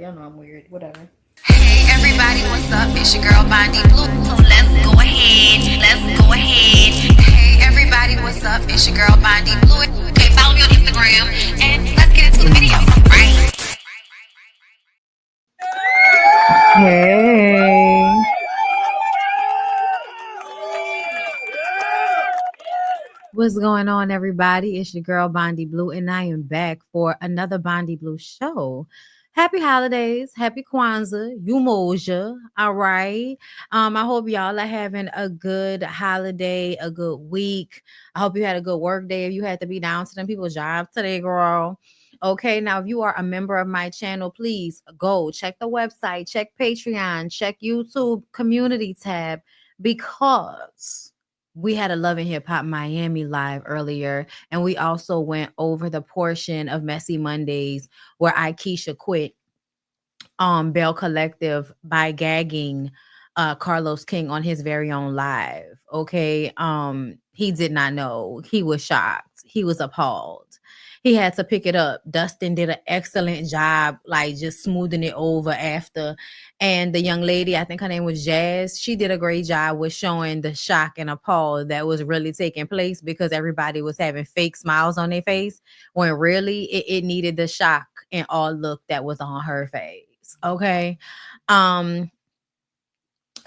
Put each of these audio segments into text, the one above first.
Y'all know I'm weird. Whatever. Hey everybody, what's up? It's your girl BondyBlue. So let's go ahead. Let's go ahead. Hey everybody, what's up? It's your girl BondyBlue. Okay, follow me on Instagram and let's get into the video. Right? Hey. What's going on, everybody? It's your girl BondyBlue, and I am back for another BondyBlue show. Happy holidays, happy Kwanzaa, Umoja. All right. I hope y'all are having a good holiday, a good week. I hope you had a good work day. If you had to be down to them people's jobs today, girl. Okay, now if you are a member of my channel, please go check the website, check Patreon, check YouTube community tab because we had a Love and Hip Hop Miami live earlier, and we also went over the portion of Messy Mondays where Keisha quit Bell Collective by gagging Carlos King on his very own live. Okay. He did not know. He was shocked. He was appalled. He had to pick it up. Dustin did an excellent job, like just smoothing it over after. And the young lady, I think her name was Jazz, she did a great job with showing the shock and appall that was really taking place because everybody was having fake smiles on their face when really it needed the shock and all look that was on her face. Okay. Um,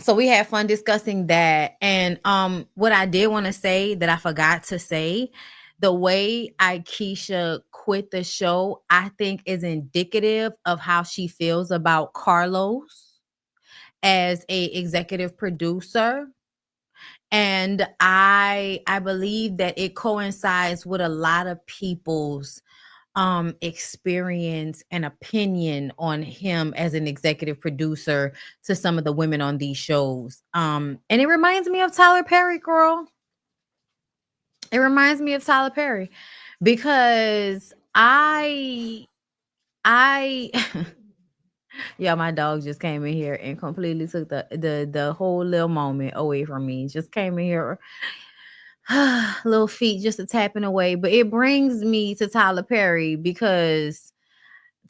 so we had fun discussing that. And what I did want to say that I forgot to say, the way Keisha quit the show, I think is indicative of how she feels about Carlos as a executive producer. And I believe that it coincides with a lot of people's experience and opinion on him as an executive producer to some of the women on these shows. And it reminds me of Tyler Perry, girl. It reminds me of Tyler Perry because I yeah, my dog just came in here and completely took the whole little moment away from me. Just came in here little feet just a tapping away. But it brings me to Tyler Perry because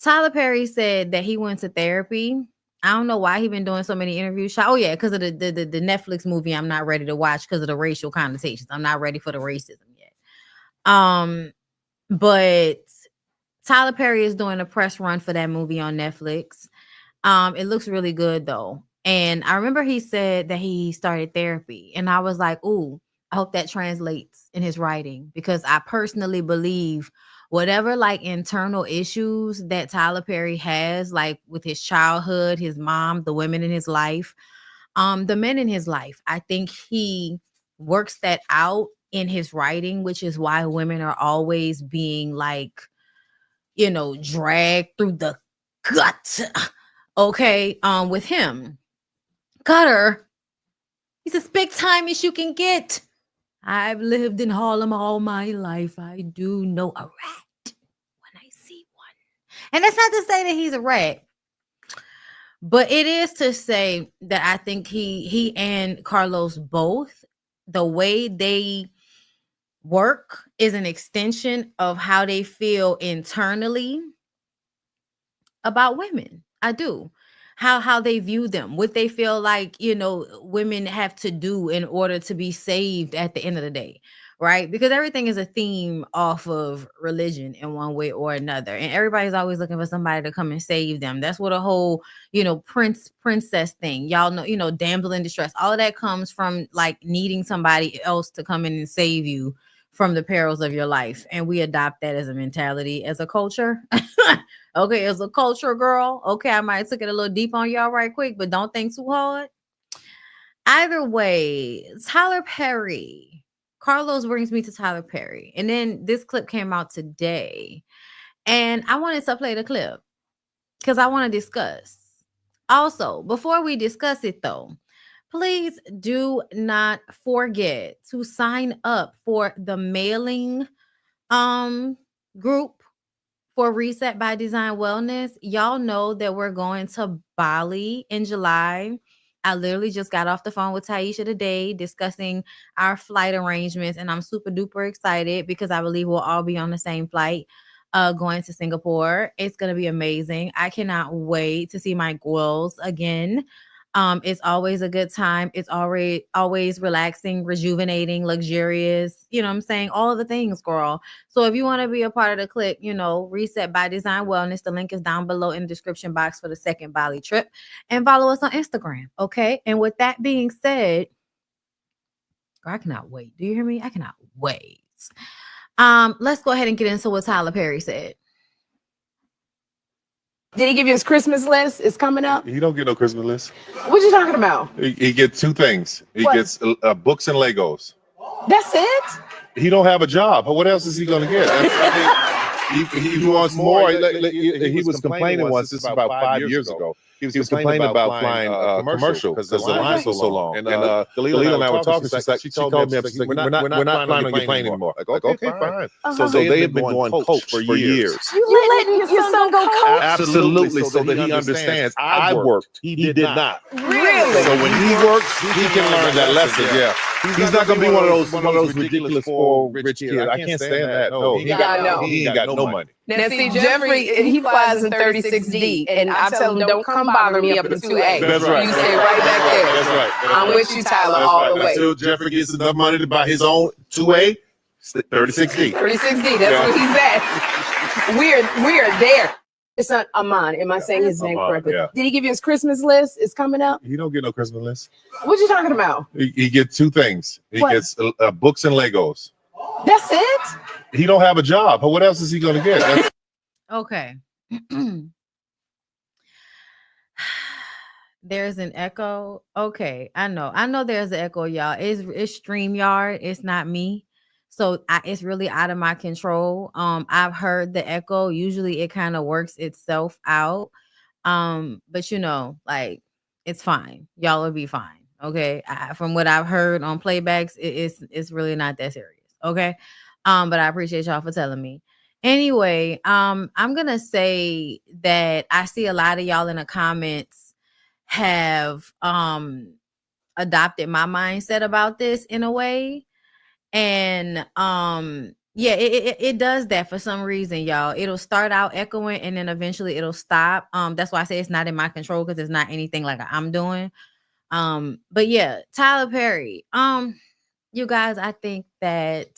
Tyler Perry said that he went to therapy. I don't know why he been doing so many interviews. Oh yeah, because of the Netflix movie I'm not ready to watch because of the racial connotations. I'm not ready for the racism yet. But Tyler Perry is doing a press run for that movie on Netflix. It looks really good though. And I remember he said that he started therapy. And I was like, ooh, I hope that translates in his writing because I personally believe whatever like internal issues that Tyler Perry has, like with his childhood, his mom, the women in his life, the men in his life, I think he works that out in his writing, which is why women are always being like, dragged through the gut. Okay, with him. Cutter, he's as big time as you can get. I've lived in Harlem all my life. I do know a rat when I see one. And that's not to say that he's a rat, but it is to say that I think he and Carlos both, the way they work is an extension of how they feel internally about women. I do. How they view them, what they feel like, women have to do in order to be saved at the end of the day, right? Because everything is a theme off of religion in one way or another. And everybody's always looking for somebody to come and save them. That's what a whole, princess thing. Y'all know, damsel in distress. All of that comes from like needing somebody else to come in and save you from the perils of your life. And we adopt that as a mentality, as a culture. Okay, as a culture, girl. Okay, I might took it a little deep on y'all right quick, but don't think too hard. Either way, Tyler Perry. Carlos brings me to Tyler Perry. And then this clip came out today. And I wanted to play the clip because I want to discuss. Also, before we discuss it though, please do not forget to sign up for the mailing group for Reset by Design Wellness. Y'all know that we're going to Bali in July. I literally just got off the phone with Taisha today discussing our flight arrangements, and I'm super duper excited because I believe we'll all be on the same flight. going to Singapore. It's gonna be amazing. I cannot wait to see my girls again. It's always a good time. It's always relaxing, rejuvenating, luxurious. You know what I'm saying? All of the things, girl. So if you want to be a part of the clique, Reset by Design Wellness. The link is down below in the description box for the second Bali trip. And follow us on Instagram. Okay. And with that being said, girl, I cannot wait. Do you hear me? I cannot wait. Let's go ahead and get into what Tyler Perry said. Did he give you his Christmas list? It's coming up. He don't get no Christmas list. What you talking about? He gets two things. He What? gets books and Legos. That's it? He don't have a job. What else is he gonna get? He wants more. He was complaining once. This is about 5 years ago. He was complaining about flying commercial because the lines were so long. And Khalil and I were talking. She told me, we're not flying on your plane anymore. Like, okay, fine. So they have been going coach for years. You letting your son go coach? Absolutely, so that he understands. I worked. He did not. Really? So when he works, he can learn that lesson. Yeah. He's not gonna be one of those ridiculous poor rich kids. I can't stand that. No, he ain't got no money. Now see, Jeffrey, he flies in 36D, and I tell him, don't come bother me up in 2A. That's right. You stay right back there. That's right. I'm with you, Tyler, all the way. Until Jeffrey gets enough money to buy his own 2A, 36D. 36D, that's where he's at. We are there. It's not Aman. Am I saying his name correctly? Yeah. Did he give you his Christmas list? It's coming up. He don't get no Christmas list. What you talking about? He gets two things. He What? gets books and Legos. That's it? He don't have a job. What else is he gonna get? Okay. There's an echo. Okay, I know there's an echo, y'all. It's StreamYard. It's not me. So it's really out of my control. I've heard the echo. Usually it kind of works itself out. But like, it's fine. Y'all will be fine. Okay. From what I've heard on playbacks, it's really not that serious. Okay. But I appreciate y'all for telling me. Anyway, I'm gonna say that I see a lot of y'all in the comments have adopted my mindset about this in a way. And yeah, it does that for some reason, y'all. It'll start out echoing and then eventually it'll stop. That's why I say it's not in my control, because it's not anything like I'm doing. But yeah, Tyler Perry. You guys, I think that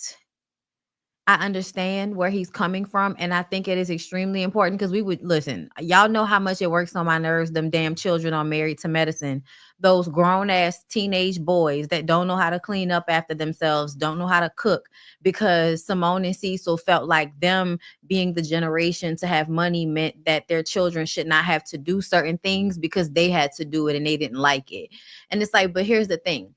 I understand where he's coming from, and I think it is extremely important, because we would listen. Y'all know how much it works on my nerves. Them damn children are Married to Medicine. Those grown ass teenage boys that don't know how to clean up after themselves, don't know how to cook, because Simone and Cecil felt like them being the generation to have money meant that their children should not have to do certain things because they had to do it and they didn't like it. And it's like, but here's the thing.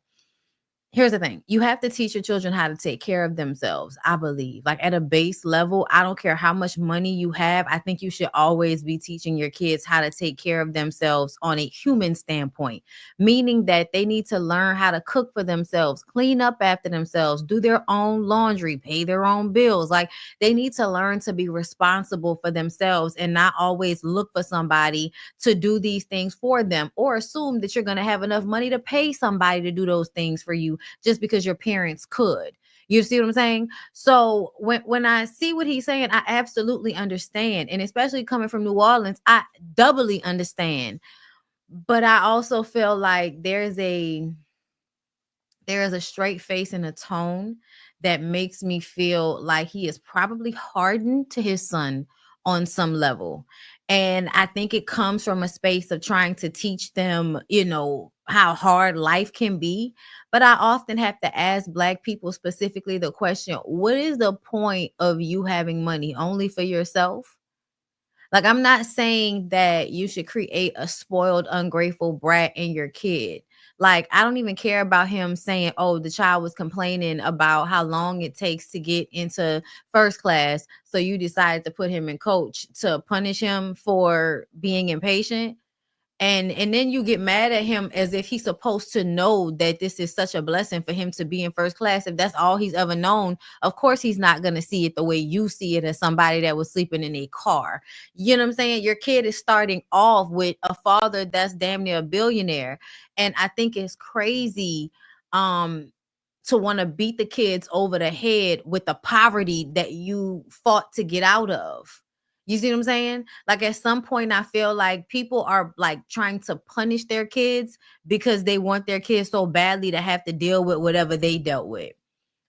You have to teach your children how to take care of themselves. I believe, like, at a base level, I don't care how much money you have. I think you should always be teaching your kids how to take care of themselves on a human standpoint, meaning that they need to learn how to cook for themselves, clean up after themselves, do their own laundry, pay their own bills. Like, they need to learn to be responsible for themselves and not always look for somebody to do these things for them, or assume that you're going to have enough money to pay somebody to do those things for you just because your parents could. You see what I'm saying? So when I see what he's saying, I absolutely understand. And especially coming from New Orleans, I doubly understand. But I also feel like there is a straight face and a tone that makes me feel like he is probably hardened to his son on some level. And I think it comes from a space of trying to teach them, how hard life can be. But I often have to ask Black people specifically the question, what is the point of you having money only for yourself? Like, I'm not saying that you should create a spoiled, ungrateful brat in your kid. Like, I don't even care about him saying, oh, the child was complaining about how long it takes to get into first class, so you decided to put him in coach to punish him for being impatient. And then you get mad at him as if he's supposed to know that this is such a blessing for him to be in first class. If that's all he's ever known, of course he's not going to see it the way you see it, as somebody that was sleeping in a car. You know what I'm saying? Your kid is starting off with a father that's damn near a billionaire. And I think it's crazy to want to beat the kids over the head with the poverty that you fought to get out of. You see what I'm saying? Like at some point, I feel like people are like trying to punish their kids because they want their kids so badly to have to deal with whatever they dealt with.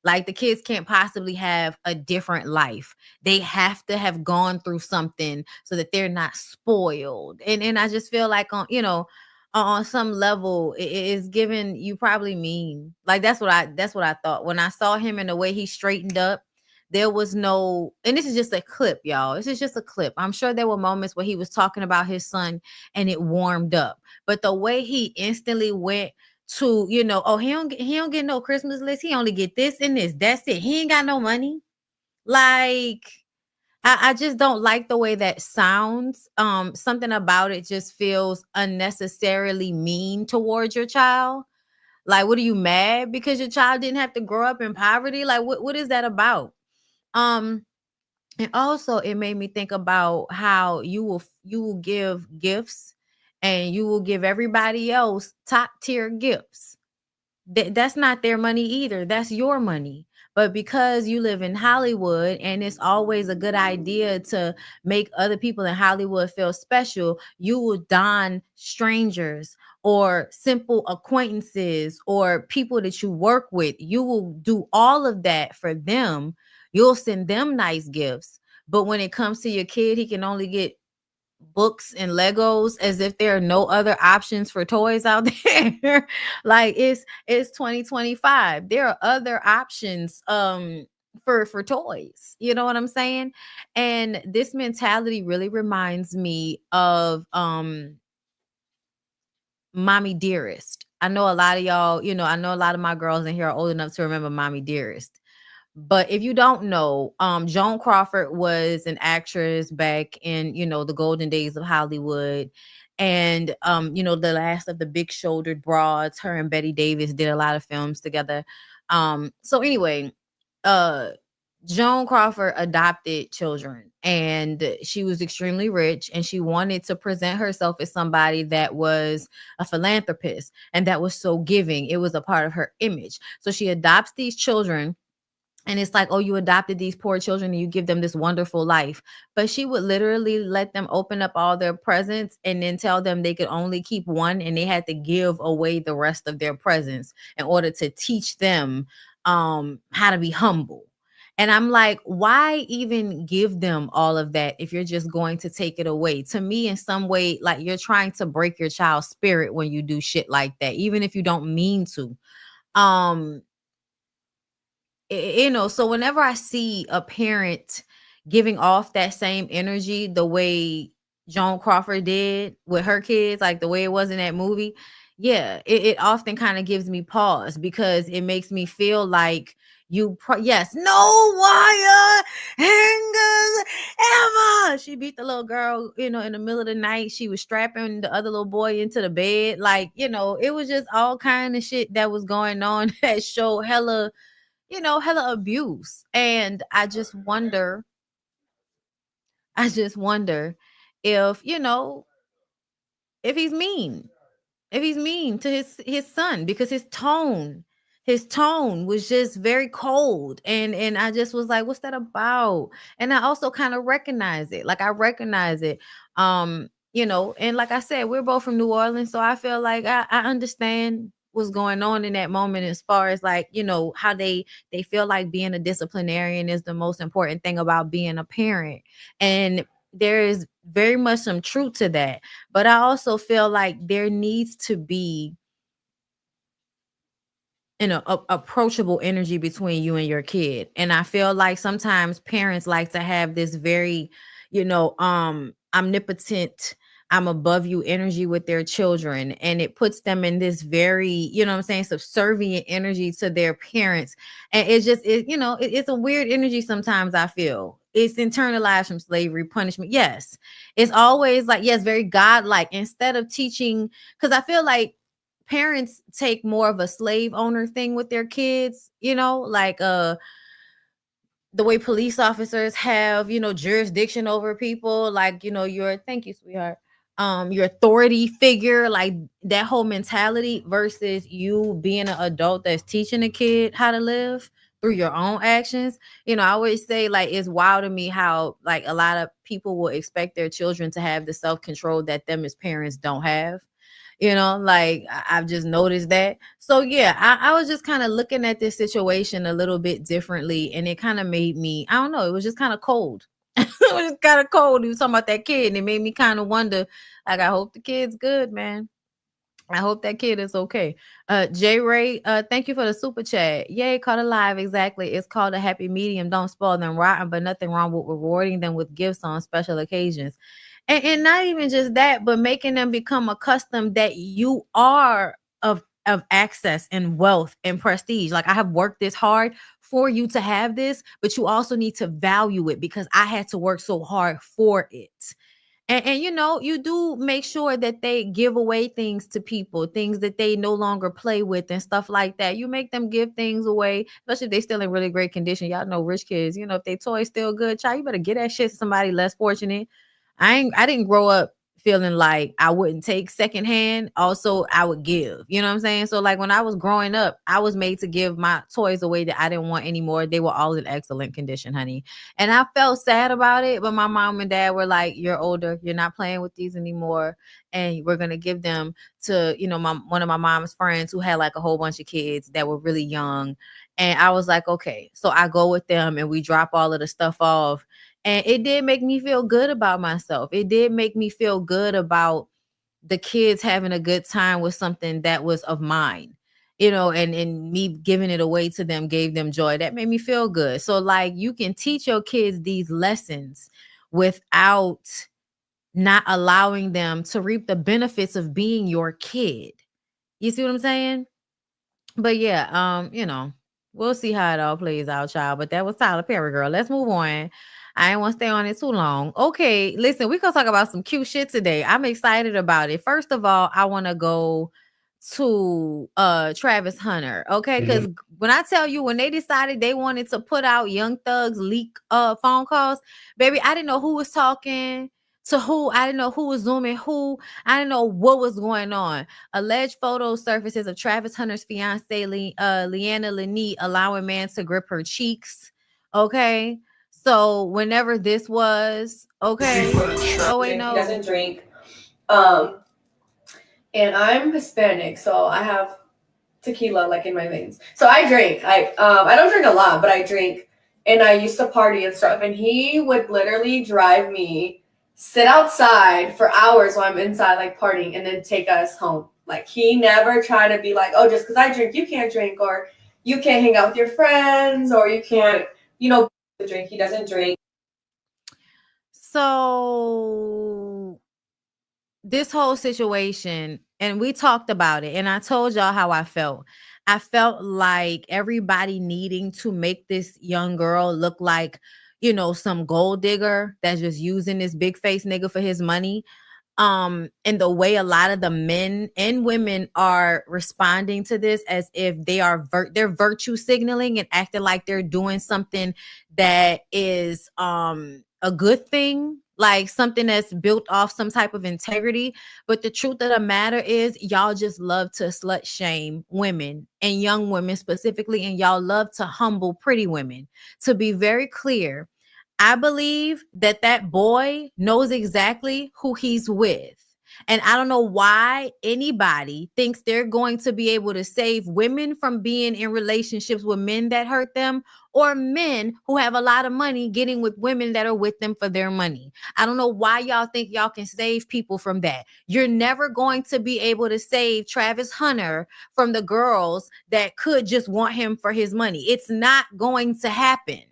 Like the kids can't possibly have a different life. They have to have gone through something so that they're not spoiled. And I just feel like on some level it is given you probably mean. Like that's what I thought. When I saw him and the way he straightened up, there was no, and this is just a clip, y'all. This is just a clip. I'm sure there were moments where he was talking about his son and it warmed up. But the way he instantly went to, oh, he don't get no Christmas list. He only get this and this. That's it. He ain't got no money. Like, I just don't like the way that sounds. Something about it just feels unnecessarily mean towards your child. Like, what are you mad because your child didn't have to grow up in poverty? Like, what is that about? Um, and also it made me think about how you will give gifts and you will give everybody else top tier gifts. That's not their money either. That's your money. But because you live in Hollywood and it's always a good idea to make other people in Hollywood feel special, you will don strangers or simple acquaintances or people that you work with. You will do all of that for them. You'll send them nice gifts. But when it comes to your kid, he can only get books and Legos as if there are no other options for toys out there. Like it's 2025. There are other options for toys. You know what I'm saying? And this mentality really reminds me of Mommy Dearest. I know a lot of y'all, I know a lot of my girls in here are old enough to remember Mommy Dearest. But if you don't know, Joan Crawford was an actress back in, the golden days of Hollywood. And, the last of the big shouldered broads, her and Betty Davis did a lot of films together. So anyway, uh, Joan Crawford adopted children and she was extremely rich and she wanted to present herself as somebody that was a philanthropist and that was so giving. It was a part of her image. So she adopts these children. And it's like, oh, you adopted these poor children and you give them this wonderful life. But she would literally let them open up all their presents and then tell them they could only keep one and they had to give away the rest of their presents in order to teach them how to be humble. And I'm like, why even give them all of that if you're just going to take it away? To me, in some way, like you're trying to break your child's spirit when you do shit like that, even if you don't mean to. So whenever I see a parent giving off that same energy the way Joan Crawford did with her kids, like the way it was in that movie, yeah, it often kind of gives me pause because it makes me feel like yes, no wire hangers ever. She beat the little girl, in the middle of the night. She was strapping the other little boy into the bed. Like, it was just all kind of shit that was going on that showed hella abuse. And I just wonder if, if he's mean, to his son, because his tone was just very cold. And I just was like, what's that about? And I also kind of recognize it. Like I recognize it. And like I said, we're both from New Orleans. So I feel like I understand what's going on in that moment as far as like, how they feel like being a disciplinarian is the most important thing about being a parent. And there is very much some truth to that. But I also feel like there needs to be approachable energy between you and your kid. And I feel like sometimes parents like to have this very, omnipotent, I'm above you energy with their children. And it puts them in this very, subservient energy to their parents. And it's just, it's a weird energy sometimes, I feel. It's internalized from slavery, punishment. Yes. It's always like, yes, very godlike. Instead of teaching, because I feel like parents take more of a slave owner thing with their kids, like the way police officers have, jurisdiction over people, like, thank you, sweetheart. your authority figure, like that whole mentality, versus you being an adult that's teaching a kid how to live through your own actions. I always say, like, it's wild to me how, like, a lot of people will expect their children to have the self-control that them as parents don't have. Like, I've just noticed that. So yeah, I was just kind of looking at this situation a little bit differently, and it kind of made me, I don't know, it was just kind of cold. It was kind of cold. He was talking about that kid, and it made me kind of wonder, like, I hope the kid's good, man. I hope that kid is okay. J Ray, thank you for the super chat. Yay, caught alive. Exactly. It's called a happy medium. Don't spoil them rotten, but nothing wrong with rewarding them with gifts on special occasions. And not even just that, but making them become accustomed that you are of access and wealth and prestige. Like, I have worked this hard for you to have this, but you also need to value it because I had to work so hard for it. And you do make sure that they give away things to people, things that they no longer play with and stuff like that. You make them give things away, especially if they still in really great condition. Y'all know rich kids, if they toys still good, child, you better get that shit to somebody less fortunate. I didn't grow up feeling like I wouldn't take secondhand. Also, I would give. You know what I'm saying? So, like, when I was growing up, I was made to give my toys away that I didn't want anymore. They were all in excellent condition, honey. And I felt sad about it, but my mom and dad were like, "You're older. You're not playing with these anymore, and we're gonna give them to one of my mom's friends who had like a whole bunch of kids that were really young." And I was like, "Okay." So I go with them, and we drop all of the stuff off. And it did make me feel good about myself. It did make me feel good about the kids having a good time with something that was of mine, and me giving it away to them gave them joy. That made me feel good. So, like, you can teach your kids these lessons without not allowing them to reap the benefits of being your kid. You see what I'm saying? But yeah, we'll see how it all plays out, child. But that was Tyler Perry, girl. Let's move on. I ain't want to stay on it too long. Okay, listen, we're gonna talk about some cute shit today. I'm excited about it. First of all, I want to go to Travis Hunter. Okay, because when I tell you, when they decided they wanted to put out Young Thug's leak phone calls, baby, I didn't know who was talking to who. I didn't know who was zooming who. I didn't know what was going on. Alleged photo surfaces of Travis Hunter's fiancee, Leanna Lene, allowing man to grip her cheeks. Okay. So whenever this was, okay. Oh, wait, no. He doesn't drink. And I'm Hispanic, so I have tequila like in my veins. So I drink. I don't drink a lot, but I drink. And I used to party and stuff. And he would literally drive me, sit outside for hours while I'm inside like partying, and then take us home. Like, he never tried to be like, oh, just because I drink, you can't drink, or you can't hang out with your friends, or you can't, drink. He doesn't drink. So this whole situation, and we talked about it, and I told y'all how I felt. I felt like everybody needing to make this young girl look like, some gold digger that's just using this big face nigga for his money. And the way a lot of the men and women are responding to this as if they are they're virtue signaling and acting like they're doing something that is a good thing, like something that's built off some type of integrity. But the truth of the matter is, y'all just love to slut shame women, and young women specifically, and y'all love to humble pretty women. To be very clear, I believe that boy knows exactly who he's with. And I don't know why anybody thinks they're going to be able to save women from being in relationships with men that hurt them, or men who have a lot of money getting with women that are with them for their money. I don't know why y'all think y'all can save people from that. You're never going to be able to save Travis Hunter from the girls that could just want him for his money. It's not going to happen.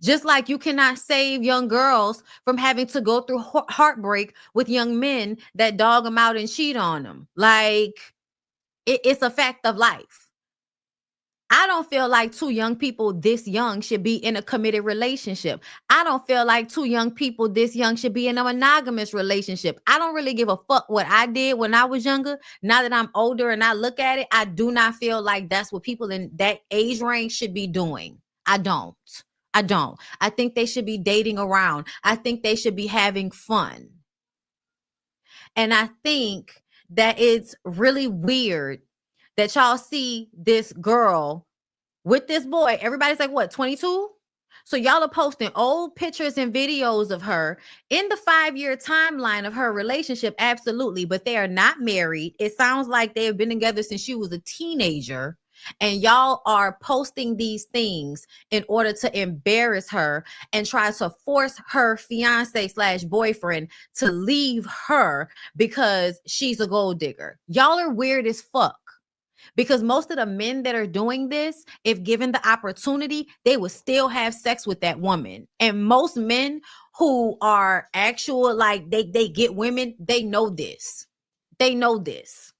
Just like you cannot save young girls from having to go through heartbreak with young men that dog them out and cheat on them. Like, it's a fact of life. I don't feel like two young people this young should be in a committed relationship. I don't feel like two young people this young should be in a monogamous relationship. I don't really give a fuck what I did when I was younger. Now that I'm older and I look at it, I do not feel like that's what people in that age range should be doing. I don't. I don't. I think they should be dating around. I think they should be having fun. And I think that it's really weird that y'all see this girl with this boy. Everybody's like, what, 22? So y'all are posting old pictures and videos of her in the 5-year timeline of her relationship. Absolutely. But they are not married. It sounds like they have been together since she was a teenager. And y'all are posting these things in order to embarrass her and try to force her fiance/boyfriend to leave her because she's a gold digger. Y'all are weird as fuck. Because most of the men that are doing this, if given the opportunity, they would still have sex with that woman. And most men who are actual, like they get women, they know this. They know this.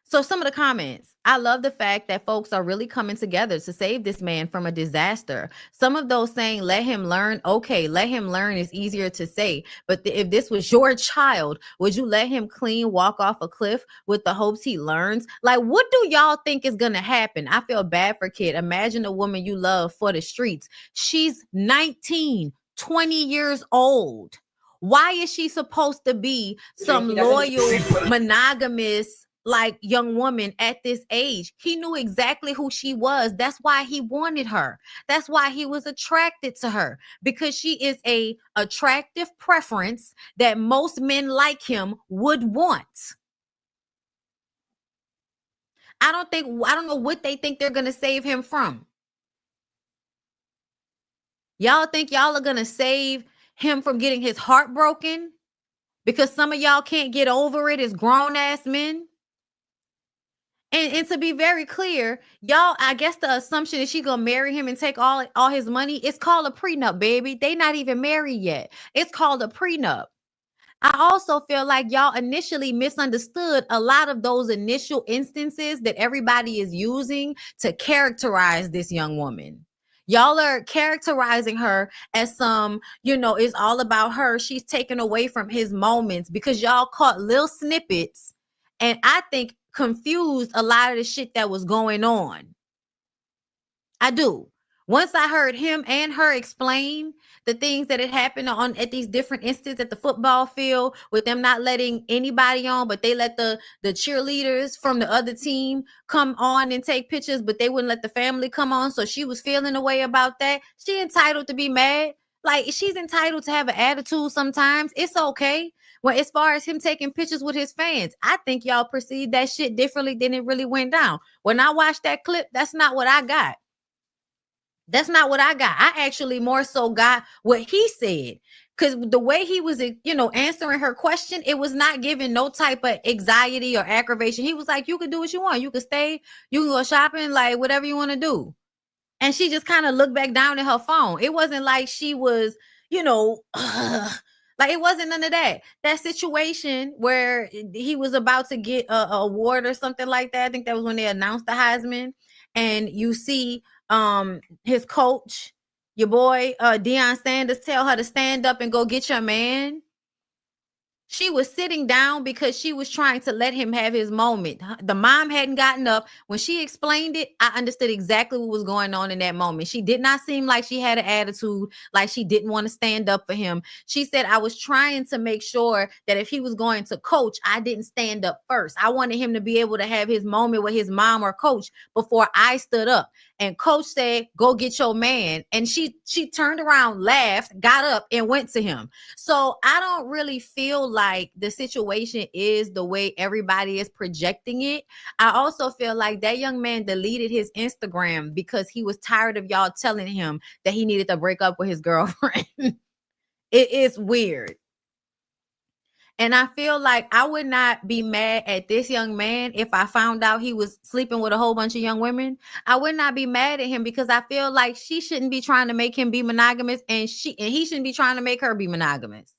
So some of the comments, I love the fact that folks are really coming together to save this man from a disaster. Some of those saying, let him learn. Okay, let him learn is easier to say. But if this was your child, would you let him clean walk off a cliff with the hopes he learns? Like, what do y'all think is going to happen? I feel bad for kid. Imagine a woman you love for the streets. She's 19, 20 years old. Why is she supposed to be some loyal, monogamous, like young woman at this age? He knew exactly who she was. That's why he wanted her. That's why he was attracted to her, because she is a attractive preference that most men like him would want. I don't know what they think they're going to save him from. Y'all think y'all are going to save him from getting his heart broken because some of y'all can't get over it as grown ass men? And to be very clear, y'all, I guess the assumption is she gonna marry him and take all his money. It's called a prenup, baby. They not even married yet. It's called a prenup. I also feel like y'all initially misunderstood a lot of those initial instances that everybody is using to characterize this young woman. Y'all are characterizing her as some, it's all about her. She's taken away from his moments because y'all caught little snippets. And I think confused a lot of the shit that was going on. I do. Once I heard him and her explain the things that had happened at these different instances at the football field, with them not letting anybody on, but they let the cheerleaders from the other team come on and take pictures, but they wouldn't let the family come on. So she was feeling a way about that. She entitled to be mad. Like, she's entitled to have an attitude sometimes. It's okay. Well, as far as him taking pictures with his fans, I think y'all perceived that shit differently than it really went down. When I watched that clip, that's not what I got. That's not what I got. I actually more so got what he said. Because the way he was, answering her question, it was not giving no type of anxiety or aggravation. He was like, you can do what you want. You can stay. You can go shopping, like whatever you want to do. And she just kind of looked back down at her phone. It wasn't like she was, like it wasn't none of that. That situation where he was about to get a award or something like that. I think that was when they announced the Heisman. And you see his coach, your boy Deion Sanders, tell her to stand up and go get your man. She was sitting down because she was trying to let him have his moment. The mom hadn't gotten up. When she explained it, I understood exactly what was going on in that moment. She did not seem like she had an attitude, like she didn't want to stand up for him. She said, I was trying to make sure that if he was going to coach, I didn't stand up first. I wanted him to be able to have his moment with his mom or coach before I stood up. And coach said, go get your man. And she turned around, laughed, got up and went to him. So I don't really feel like the situation is the way everybody is projecting it. I also feel like that young man deleted his Instagram because he was tired of y'all telling him that he needed to break up with his girlfriend. It is weird. And I feel like I would not be mad at this young man if I found out he was sleeping with a whole bunch of young women. I would not be mad at him because I feel like she shouldn't be trying to make him be monogamous, and he shouldn't be trying to make her be monogamous.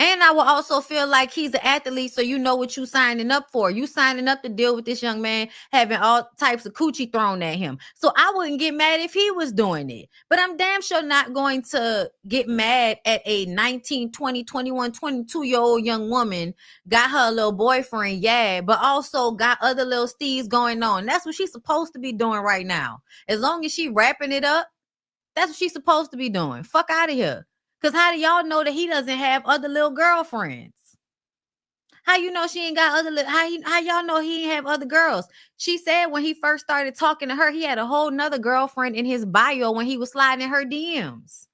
And I will also feel like he's an athlete, so you know what you signing up for. You signing up to deal with this young man having all types of coochie thrown at him. So I wouldn't get mad if he was doing it. But I'm damn sure not going to get mad at a 19, 20, 21, 22-year-old young woman, got her little boyfriend, yeah, but also got other little steeds going on. That's what she's supposed to be doing right now. As long as she wrapping it up, that's what she's supposed to be doing. Fuck out of here. Because how do y'all know that he doesn't have other little girlfriends? How you know she ain't got other how y'all know he ain't have other girls? She said when he first started talking to her, he had a whole nother girlfriend in his bio when he was sliding in her DMs.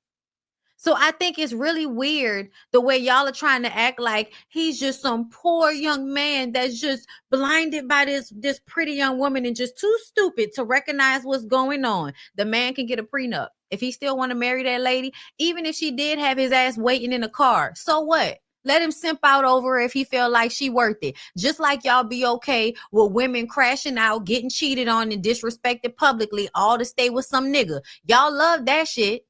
So I think it's really weird the way y'all are trying to act like he's just some poor young man that's just blinded by this pretty young woman and just too stupid to recognize what's going on. The man can get a prenup. If he still want to marry that lady, even if she did have his ass waiting in the car, so what? Let him simp out over her if he feel like she worth it. Just like y'all be okay with women crashing out, getting cheated on and disrespected publicly, all to stay with some nigga. Y'all love that shit.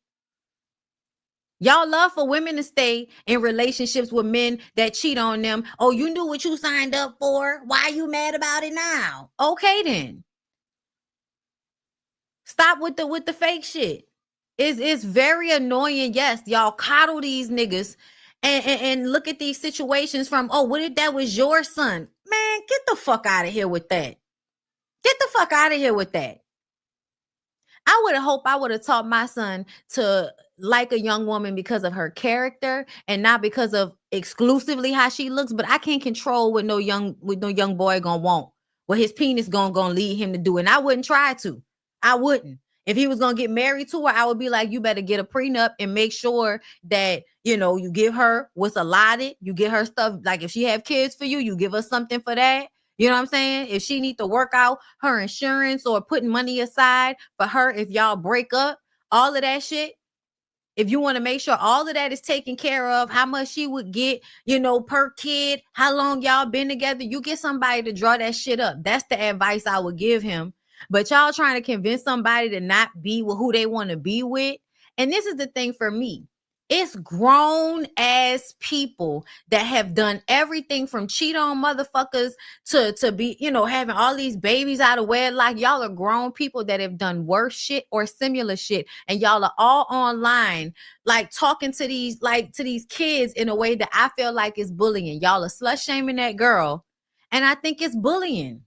Y'all love for women to stay in relationships with men that cheat on them. Oh, you knew what you signed up for. Why are you mad about it now? Okay, then. Stop with the fake shit. It's very annoying. Yes, y'all coddle these niggas and look at these situations from, oh, what if that was your son? Man, get the fuck out of here with that. Get the fuck out of here with that. I would have hoped I would have taught my son to like a young woman because of her character and not because of exclusively how she looks. But I can't control what no young boy gonna want, what his penis gonna lead him to do. And I wouldn't try to. I wouldn't. If he was gonna get married to her, I would be like, you better get a prenup and make sure that, you know, you give her what's allotted. You get her stuff. Like if she have kids for you, you give her something for that. You know what I'm saying? If she need to work out her insurance or putting money aside for her, if y'all break up, all of that shit. If you want to make sure all of that is taken care of, how much she would get, you know, per kid, how long y'all been together, you get somebody to draw that shit up. That's the advice I would give him. But y'all trying to convince somebody to not be with who they want to be with. And this is the thing for me. It's grown ass people that have done everything from cheat on motherfuckers to be, you know, having all these babies out of wedlock. Y'all are grown people that have done worse shit or similar shit. And y'all are all online, like talking to these kids in a way that I feel like is bullying. Y'all are slut shaming that girl. And I think it's bullying.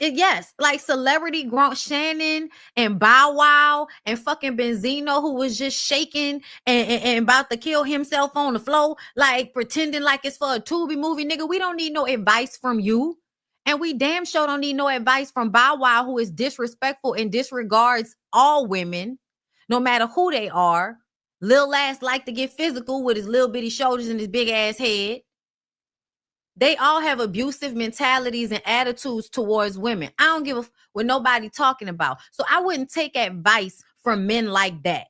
Yes, like celebrity grown Shannon and Bow Wow and fucking Benzino, who was just shaking and about to kill himself on the floor, like pretending like it's for a Tubi movie. Nigga, we don't need no advice from you. And we damn sure don't need no advice from Bow Wow, who is disrespectful and disregards all women, no matter who they are. Lil ass like to get physical with his little bitty shoulders and his big ass head. They all have abusive mentalities and attitudes towards women. I don't give a what nobody talking about. So I wouldn't take advice from men like that.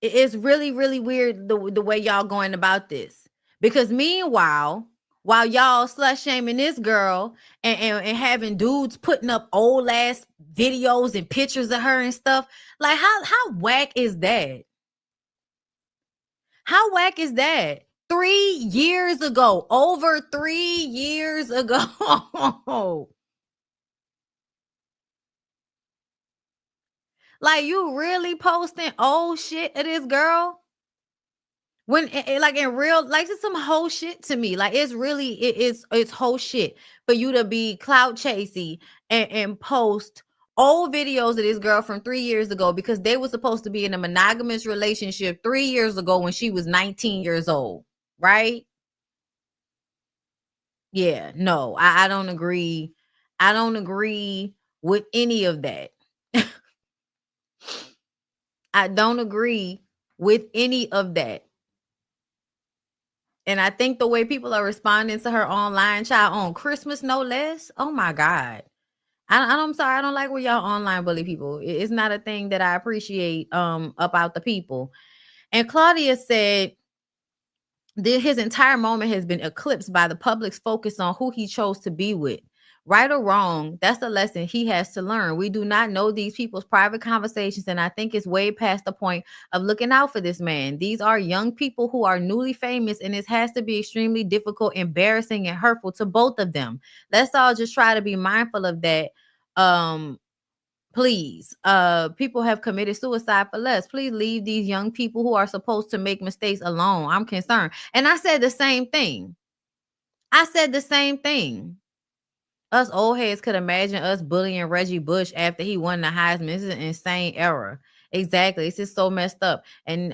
It's really, really weird the way y'all going about this. Because meanwhile, while y'all slut shaming this girl and having dudes putting up old ass videos and pictures of her and stuff, like how whack is that? How whack is that? 3 years ago, over 3 years ago. Like you really posting old shit of this girl? When like in real, like it's some whole shit to me. Like it's really, it's whole shit for you to be clout chasing and post old videos of this girl from 3 years ago because they were supposed to be in a monogamous relationship 3 years ago when she was 19 years old, right? Yeah, no, I don't agree. I don't agree with any of that. I don't agree with any of that. And I think the way people are responding to her online, child, on Christmas, no less. Oh my God. I'm sorry. I don't like where y'all online bully people. It's not a thing that I appreciate about the people. And Claudia said that his entire moment has been eclipsed by the public's focus on who he chose to be with. Right or wrong, that's the lesson he has to learn. We do not know these people's private conversations, and I think it's way past the point of looking out for this man. These are young people who are newly famous, and it has to be extremely difficult, embarrassing, and hurtful to both of them. Let's all just try to be mindful of that. Please, people have committed suicide for less. Please leave these young people who are supposed to make mistakes alone. I'm concerned. And I said the same thing. Us old heads could imagine us bullying Reggie Bush after he won the Heisman. This is an insane era. Exactly. It's just so messed up. And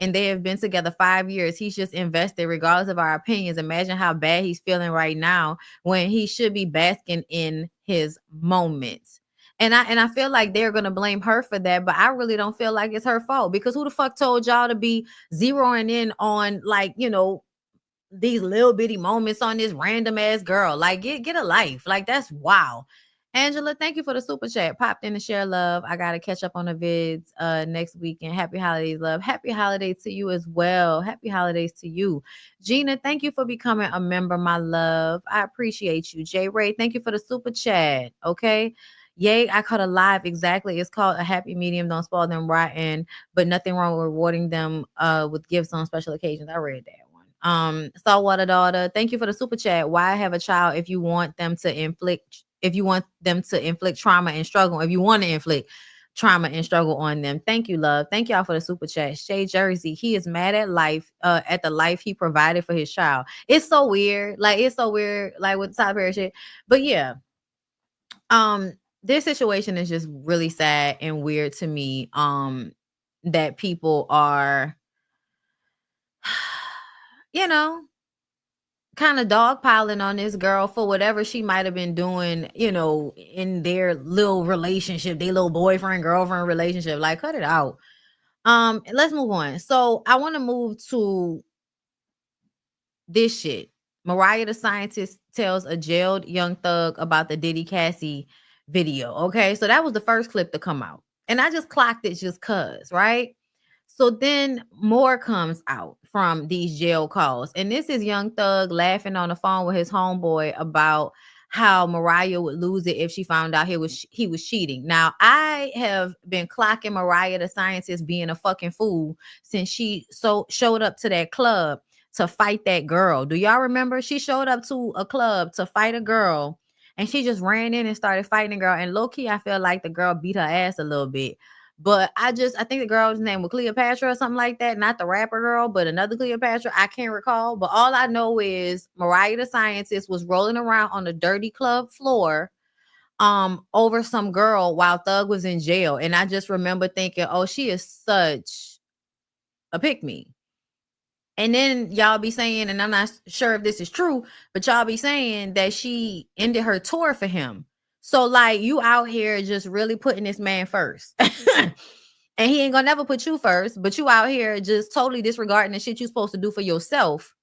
they have been together 5 years. He's just invested regardless of our opinions. Imagine how bad he's feeling right now when he should be basking in his moments. And I feel like they're gonna blame her for that, but I really don't feel like it's her fault, because who the fuck told y'all to be zeroing in on, like, these little bitty moments on this random ass girl? Like, get a life. Like, that's wow. Angela, thank you for the super chat. Popped in to share love. I gotta catch up on the vids next weekend. Happy holidays, love. Happy holidays to you as well. Happy holidays to you. Gina, thank you for becoming a member, my love. I appreciate you. J Ray, thank you for the super chat. Okay. Yay, I caught a live. Exactly. It's called A Happy Medium. Don't spoil them rotten, but nothing wrong with rewarding them with gifts on special occasions. I read that. Saltwater daughter, thank you for the super chat. Why have a child if you want them to inflict trauma and struggle, if you want to inflict trauma and struggle on them? Thank you, love. Thank y'all for the super chat. Shay Jersey, he is mad at life, at the life he provided for his child. It's so weird, like with Tyler Perry shit. But yeah, this situation is just really sad and weird to me. That people are kind of dogpiling on this girl for whatever she might have been doing, in their little relationship, their little boyfriend, girlfriend relationship. Like, cut it out. Let's move on. So I want to move to this shit. Mariah the Scientist tells a jailed young thug about the Diddy Cassie video. Okay, so that was the first clip to come out, and I just clocked it just cuz, right? So then more comes out from these jail calls. And this is Young Thug laughing on the phone with his homeboy about how Mariah would lose it if she found out he was cheating. Now, I have been clocking Mariah the Scientist being a fucking fool since she showed up to that club to fight that girl. Do y'all remember? She showed up to a club to fight a girl, and she just ran in and started fighting the girl. And low-key, I feel like the girl beat her ass a little bit. But I think the girl's name was Cleopatra or something like that. Not the rapper girl, but another Cleopatra. I can't recall. But all I know is Mariah the Scientist was rolling around on the dirty club floor over some girl while Thug was in jail. And I just remember thinking, oh, she is such a pick-me. And then y'all be saying, and I'm not sure if this is true, but y'all be saying that she ended her tour for him. So, like, you out here just really putting this man first. And he ain't gonna never put you first, but you out here just totally disregarding the shit you're supposed to do for yourself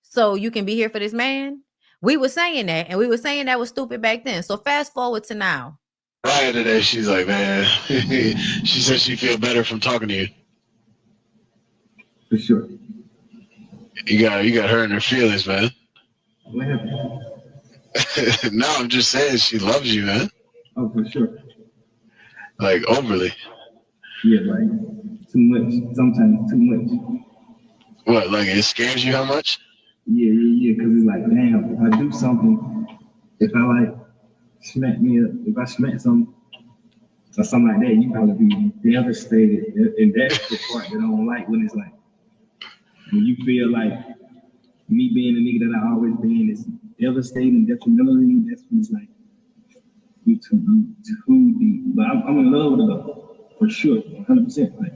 so you can be here for this man. We were saying that, and we were saying that was stupid back then. So fast forward to now. Right today, she's like, man, she said she feel better from talking to you. For sure. You got her in her feelings, man. What happened? No, I'm just saying she loves you, man. Oh, for sure. Like, overly. Yeah, like, too much. Sometimes too much. What, like it scares you how much? Yeah, because it's like, damn, if I do something, if I, like, smack me up, if I smack something, or something like that, you probably be devastated. And that's the part that I don't like, when it's like, when you feel like me being a nigga that I always been is devastating, detrimental, that's when it's like, you too deep. But I'm in love with her, though, for sure, 100%. Like,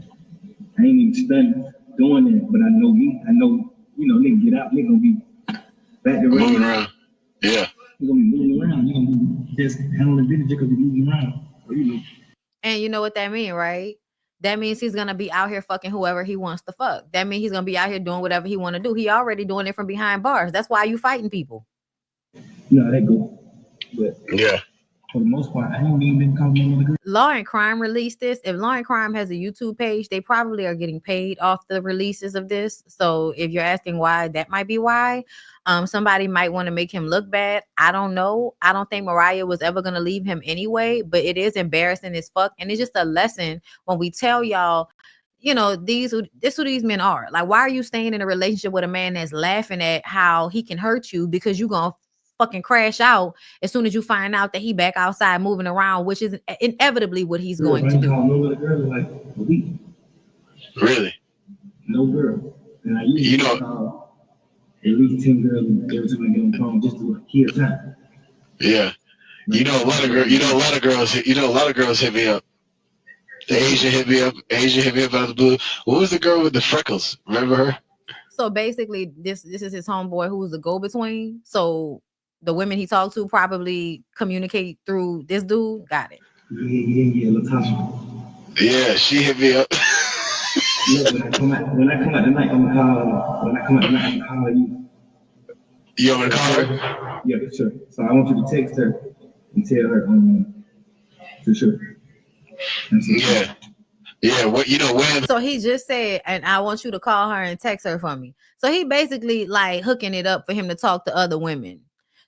I ain't even studying doing that, but I know me. I know, nigga get out, nigga gonna be back to moving around. Yeah. You're gonna be moving around. You're gonna be just handling business because you're moving around. So, And you know what that means, right? That means he's gonna be out here fucking whoever he wants to fuck. That means he's gonna be out here doing whatever he want to do. He already doing it from behind bars. That's why you fighting people. No, that go. But yeah. for the most part, I ain't even been calling no other girl. Law and Crime released this. If Law and Crime has a YouTube page, they probably are getting paid off the releases of this. So if you're asking why, that might be why. Somebody might want to make him look bad. I don't know. I don't think Mariah was ever going to leave him anyway, but it is embarrassing as fuck. And it's just a lesson when we tell y'all, you know, this who these men are. Like, why are you staying in a relationship with a man that's laughing at how he can hurt you because you're going to fucking crash out as soon as you find out that he back outside moving around, which is inevitably what he's going to do. No other girl in like a week. Really? No girl. And I usually call at least 10 girls every time I get on the phone just to kill time. Yeah. A lot of girls hit me up. The Asian hit me up out of the blue. What was the girl with the freckles? Remember her? So basically, this is his homeboy who was the go-between. So the women he talked to probably communicate through this dude. Got it. Yeah, Latasha. Yeah, she hit me up. Look, when I come out tonight, I'm gonna call you. You want me to call her? Yeah, for sure. So I want you to text her and tell her for sure. Yeah. Yeah, when? So he just said, and I want you to call her and text her for me. So he basically like hooking it up for him to talk to other women.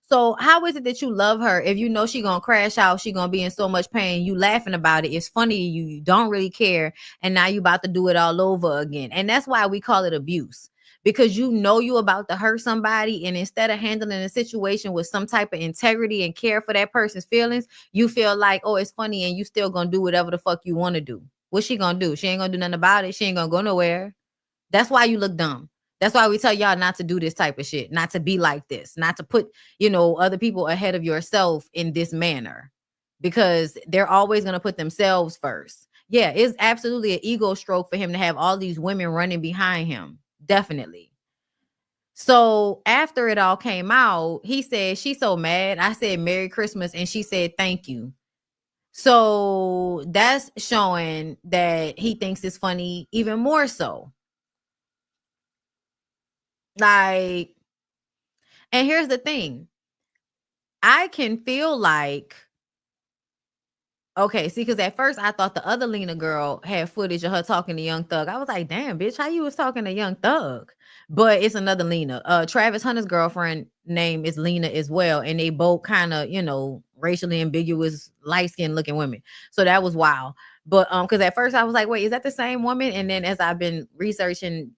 So how is it that you love her if you know she gonna crash out, she gonna be in so much pain, you laughing about it, it's funny, you don't really care, and now you about to do it all over again. And that's why we call it abuse. Because you know you about to hurt somebody, and instead of handling a situation with some type of integrity and care for that person's feelings, you feel like, oh, it's funny, and you still gonna do whatever the fuck you want to do. What's she gonna do? She ain't gonna do nothing about it. She ain't gonna go nowhere. That's why you look dumb. That's why we tell y'all not to do this type of shit, not to be like this, not to put, other people ahead of yourself in this manner, because they're always gonna put themselves first. Yeah, it's absolutely an ego stroke for him to have all these women running behind him. Definitely. So after it all came out, he said, she's so mad. I said, Merry Christmas. And she said, thank you. So that's showing that he thinks it's funny even more so. Like, and here's the thing. I can feel like, okay, see, because at first I thought the other Lena girl had footage of her talking to Young Thug. I was like, damn, bitch, how you was talking to Young Thug? But it's another Lena. Travis Hunter's girlfriend name is Lena as well. And they both kind of, racially ambiguous, light-skinned looking women. So that was wild. But because at first I was like, wait, is that the same woman? And then as I've been researching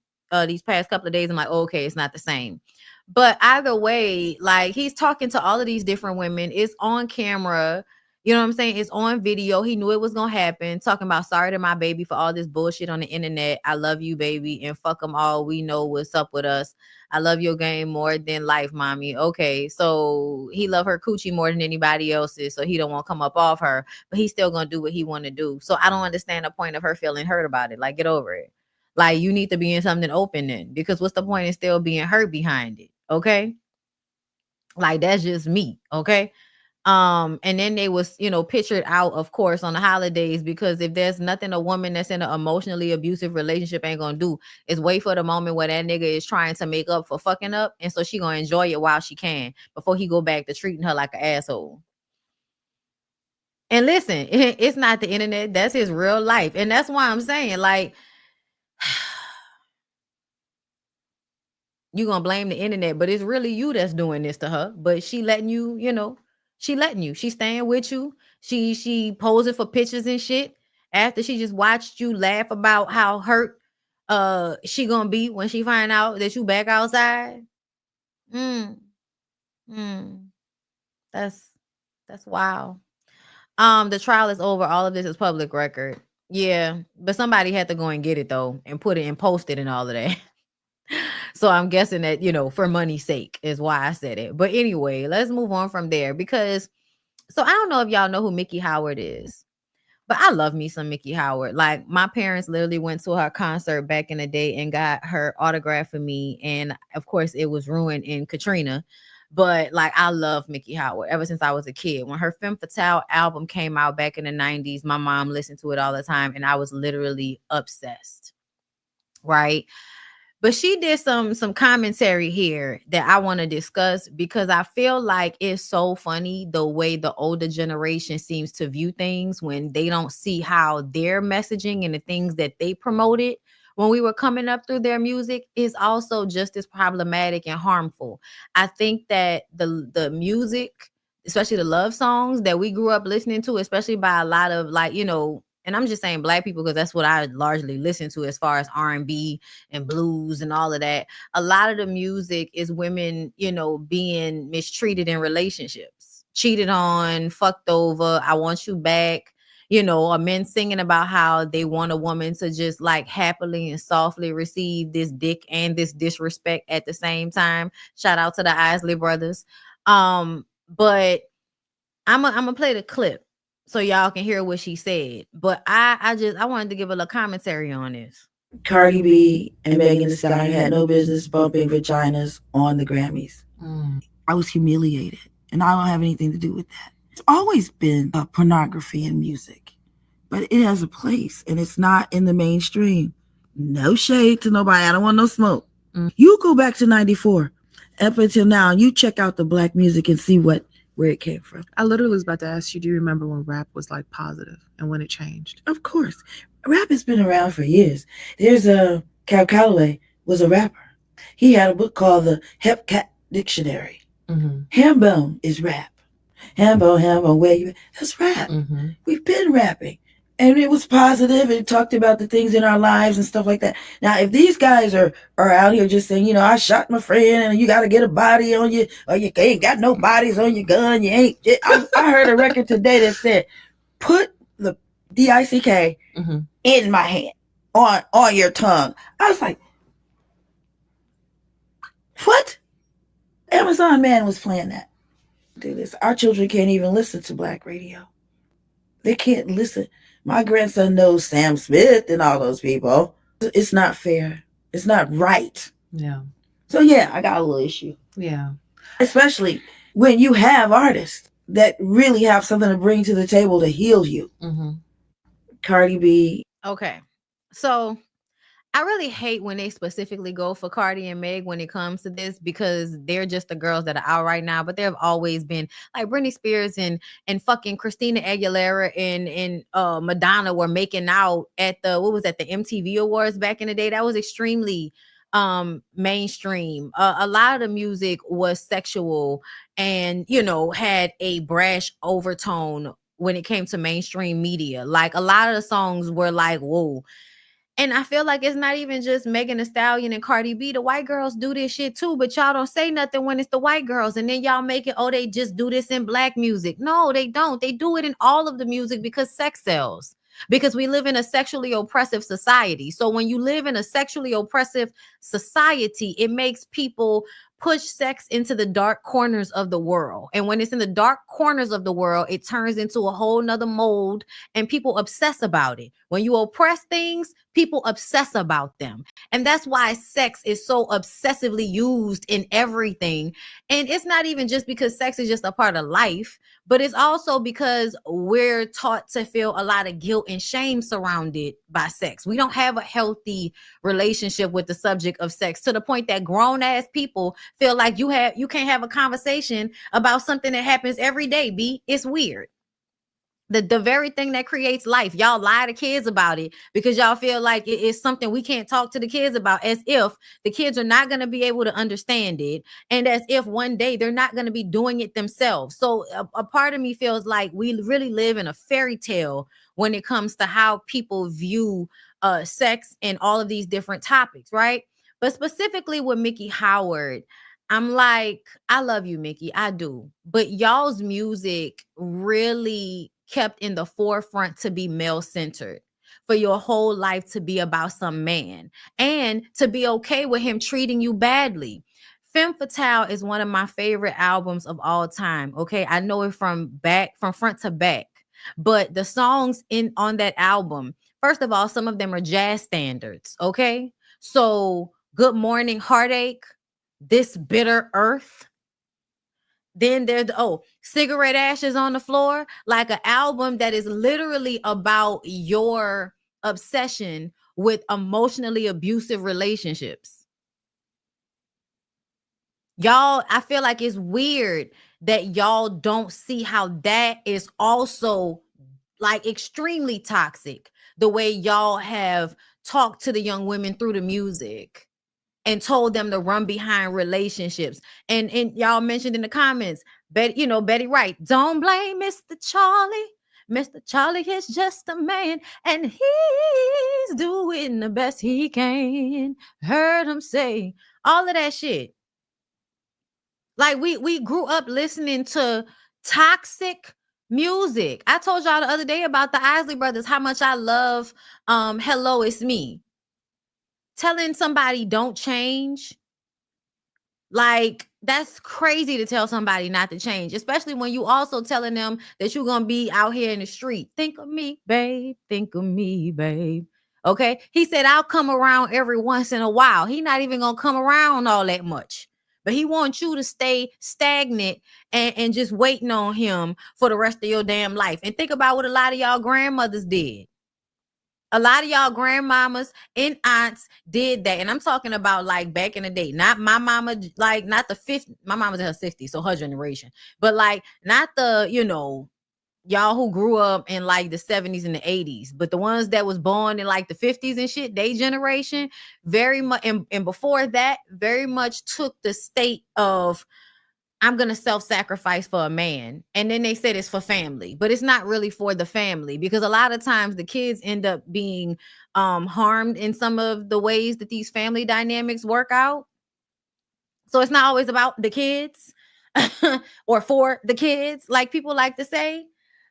these past couple of days, I'm like, oh, okay, it's not the same. But either way, like, he's talking to all of these different women. It's on camera. You know what I'm saying? It's on video. He knew it was going to happen. Talking about, sorry to my baby for all this bullshit on the internet. I love you, baby. And fuck them all. We know what's up with us. I love your game more than life, mommy. Okay. So he love her coochie more than anybody else's. So he don't want to come up off her, but he's still going to do what he want to do. So I don't understand the point of her feeling hurt about it. Like, get over it. Like, you need to be in something open then, because what's the point in still being hurt behind it? Okay. Like, that's just me. Okay. And then they was, pictured out, of course, on the holidays, because if there's nothing a woman that's in an emotionally abusive relationship ain't gonna do is wait for the moment where that nigga is trying to make up for fucking up. And so she gonna enjoy it while she can before he go back to treating her like an asshole. And listen, it's not the internet. That's his real life. And that's why I'm saying, like, you gonna blame the internet, but it's really you that's doing this to her. But she letting you, she's staying with you. She posing for pictures and shit after she just watched you laugh about how hurt she gonna be when she find out that you back outside. That's wild. The trial is over. All of this is public record. Yeah, but somebody had to go and get it though and put it and post it and all of that. So I'm guessing that, for money's sake is why I said it. But anyway, let's move on from there, because so I don't know if y'all know who Mickey Howard is, but I love me some Mickey Howard. Like, my parents literally went to her concert back in the day and got her autograph for me. And of course it was ruined in Katrina, but like, I love Mickey Howard ever since I was a kid. When her Femme Fatale album came out back in the 90s, my mom listened to it all the time and I was literally obsessed. Right. But she did some commentary here that I want to discuss because I feel like it's so funny the way the older generation seems to view things when they don't see how their messaging and the things that they promoted when we were coming up through their music is also just as problematic and harmful. I think that the music, especially the love songs that we grew up listening to, especially by a lot of like, you know, and I'm just saying black people because that's what I largely listen to as far as R&B and blues and all of that. A lot of the music is women, you know, being mistreated in relationships, cheated on, fucked over, I want you back, you know, or men singing about how they want a woman to just like happily and softly receive this dick and this disrespect at the same time. Shout out to the Isley brothers. But I'm gonna play the clip so y'all can hear what she said. But I wanted to give a little commentary on this. Cardi B and Megan Thee Stallion had no business bumping vaginas on the Grammys. I was humiliated, and I don't have anything to do with that. It's always been pornography in music, but it has a place, and it's not in the mainstream. No shade to nobody. I don't want no smoke. You go back to 94 up until now, and you check out the black music and see where it came from. I literally was about to ask you, do you remember when rap was like positive and when it changed? Of course. Rap has been around for years. There's Cal Calloway was a rapper. He had a book called the Hepcat Dictionary. Hambone is rap. Hambone, where you? That's rap. We've been rapping. And it was positive. It talked about the things in our lives and stuff like that. Now, if these guys are out here just saying, you know, I shot my friend and you got to get a body on you, or you ain't got no bodies on your gun, you ain't. I heard a record today that said, put the DICK in my hand, on your tongue. I was like, what? Amazon Man was playing that. Do this. Our children can't even listen to black radio. They can't listen. My grandson knows Sam Smith and all those people. It's not fair. It's not right. Yeah. So yeah, I got a little issue. Yeah. Especially when you have artists that really have something to bring to the table to heal you. Cardi B. Okay. So I really hate when they specifically go for Cardi and Meg when it comes to this because they're just the girls that are out right now. But there have always been like Britney Spears and fucking Christina Aguilera and Madonna were making out at the the MTV Awards back in the day. That was extremely mainstream. A lot of the music was sexual and, you know, had a brash overtone when it came to mainstream media. Like a lot of the songs were like, whoa. And I feel like it's not even just Megan Thee Stallion and Cardi B. The white girls do this shit too, but y'all don't say nothing when it's the white girls. And then y'all make it, oh, they just do this in black music. No, they don't. They do it in all of the music because sex sells. Because we live in a sexually oppressive society. So when you live in a sexually oppressive society, it makes people push sex into the dark corners of the world. And when it's in the dark corners of the world, it turns into a whole nother mold and people obsess about it. When you oppress things, people obsess about them. And that's why sex is so obsessively used in everything. And it's not even just because sex is just a part of life, but it's also because we're taught to feel a lot of guilt and shame surrounded by sex. We don't have a healthy relationship with the subject of sex to the point that grown ass people feel like you can't have a conversation about something that happens every day, B. It's weird. The very thing that creates life, y'all lie to kids about it because y'all feel like it is something we can't talk to the kids about, as if the kids are not going to be able to understand it, and as if one day they're not going to be doing it themselves. So a part of me feels like we really live in a fairy tale when it comes to how people view sex and all of these different topics, right? But specifically with Mickey Howard, I'm like, I love you, Mickey. I do. But y'all's music really kept in the forefront to be male-centered, for your whole life to be about some man and to be okay with him treating you badly. Femme Fatale is one of my favorite albums of all time. Okay, I know it from front to back, but the songs on that album, first of all, some of them are jazz standards. Okay, so Good Morning Heartache, This Bitter Earth. Then there's Cigarette Ashes on the Floor, like an album that is literally about your obsession with emotionally abusive relationships. Y'all, I feel like it's weird that y'all don't see how that is also like extremely toxic. The way y'all have talked to the young women through the music and told them to run behind relationships. And y'all mentioned in the comments, Betty Wright, don't blame Mr. Charlie. Mr. Charlie is just a man, and he's doing the best he can. Heard him say all of that shit. Like we grew up listening to toxic music. I told y'all the other day about the Isley Brothers, how much I love Hello, It's Me. Telling somebody don't change, like that's crazy to tell somebody not to change, especially when you also telling them that you're gonna be out here in the street. Think of me, babe. Think of me, babe. Okay. He said, I'll come around every once in a while. He not even gonna come around all that much. But he wants you to stay stagnant and just waiting on him for the rest of your damn life. And think about what a lot of y'all grandmothers did. A lot of y'all grandmamas and aunts did that. And I'm talking about like back in the day, not my mama, like not the 50s. My mama's in her 60s, so her generation. But like not the, y'all who grew up in like the 70s and the 80s, but the ones that was born in like the 50s and shit, they generation very much, and before that, very much took the state of, I'm going to self-sacrifice for a man. And then they said it's for family, but it's not really for the family, because a lot of times the kids end up being harmed in some of the ways that these family dynamics work out. So it's not always about the kids or for the kids, like people like to say.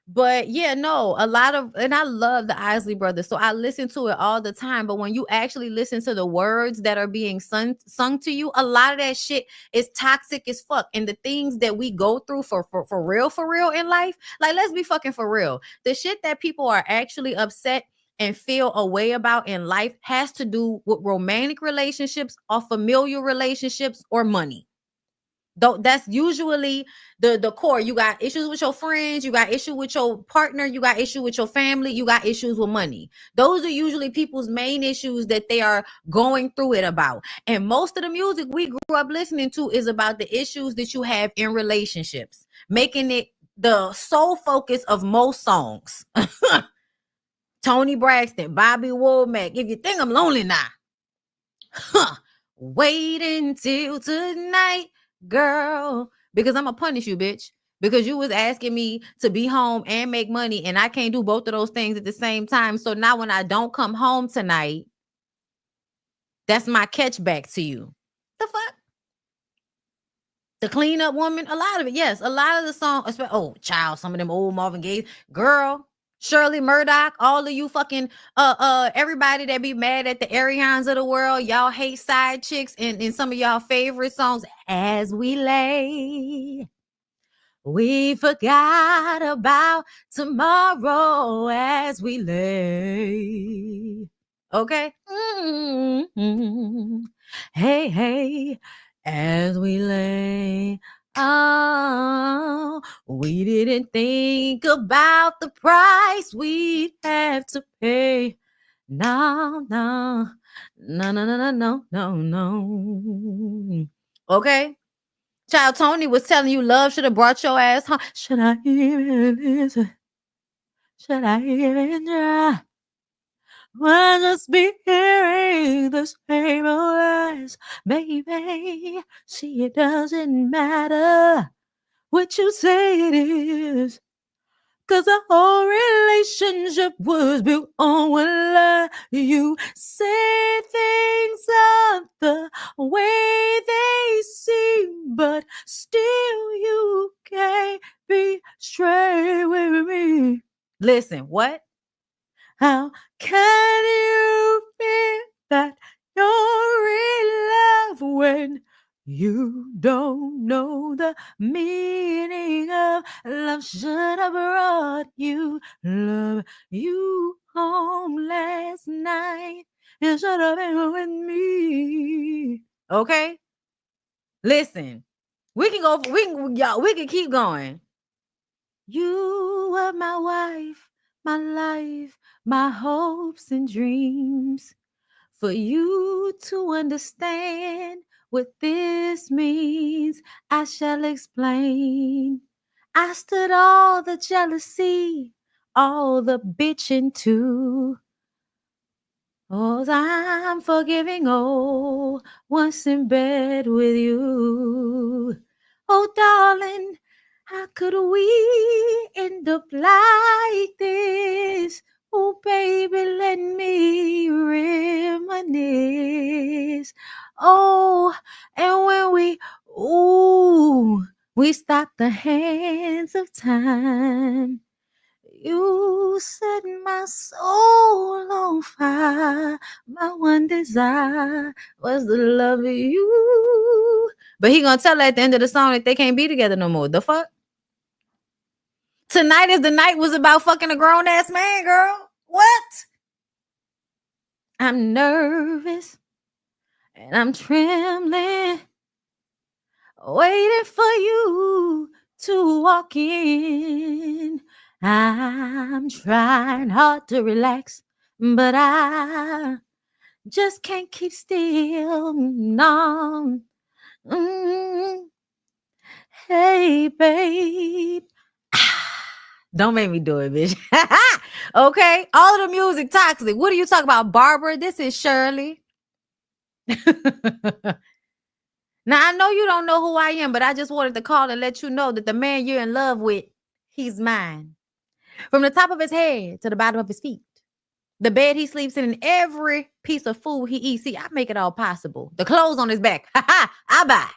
But yeah, no, and I love the Isley Brothers, so I listen to it all the time. But when you actually listen to the words that are being sung to you, a lot of that shit is toxic as fuck. And the things that we go through for real in life, like let's be fucking for real. The shit that people are actually upset and feel a way about in life has to do with romantic relationships or familial relationships or money. Though that's usually the core. You got issues with your friends, you got issue with your partner, you got issue with your family, you got issues with money. Those are usually people's main issues that they are going through it about. And most of the music we grew up listening to is about the issues that you have in relationships, making it the sole focus of most songs. Tony Braxton, Bobby Womack, if you think I'm lonely now, wait until tonight, girl, because I'm gonna punish you, bitch, because you was asking me to be home and make money, and I can't do both of those things at the same time. So now when I don't come home tonight, that's my catch back to you. The fuck? The cleanup woman, a lot of it, yes, a lot of the song, oh child, some of them old Marvin Gaye, girl, Shirley Murdoch, all of you fucking everybody that be mad at the Arians of the world, y'all hate side chicks, and in some of y'all favorite songs, As We Lay, we forgot about tomorrow as we lay. Okay. Mm-hmm. Hey, as we lay. Oh, we didn't think about the price we'd have to pay. No. Okay. Child, Tony was telling you love should have brought your ass home. Should I even listen? Should I even try? I'll just be hearing the same old lies, baby. See, it doesn't matter what you say it is, 'cause the whole relationship was built on one lie. You say things aren't the way they seem, but still you can't be straight with me. Listen, what? How can you feel that you're in love when you don't know the meaning of love? Should have brought you love you home last night. You should have been with me. Okay? Listen. We can keep going. You were my wife, my life, my hopes and dreams. For you to understand What this means, I shall explain. I stood all the jealousy, all the bitching too. Oh, I'm forgiving, oh, once in bed with you. Oh, darling, how could we end up like this? Oh, baby, let me reminisce. Oh, and when we stop the hands of time. You set my soul on fire. My one desire was to love you. But he gonna tell her at the end of the song that they can't be together no more. The fuck? Tonight is the night was about fucking a grown ass man, girl. What? I'm nervous and I'm trembling, waiting for you to walk in. I'm trying hard to relax, but I just can't keep still. No. Hey, babe. Don't make me do it, bitch. Okay. All of the music toxic. What are you talking about, Barbara? This is Shirley. Now, I know you don't know who I am, but I just wanted to call and let you know that the man you're in love with, he's mine. From the top of his head to the bottom of his feet. The bed he sleeps in and every piece of food he eats. See, I make it all possible. The clothes on his back. I buy.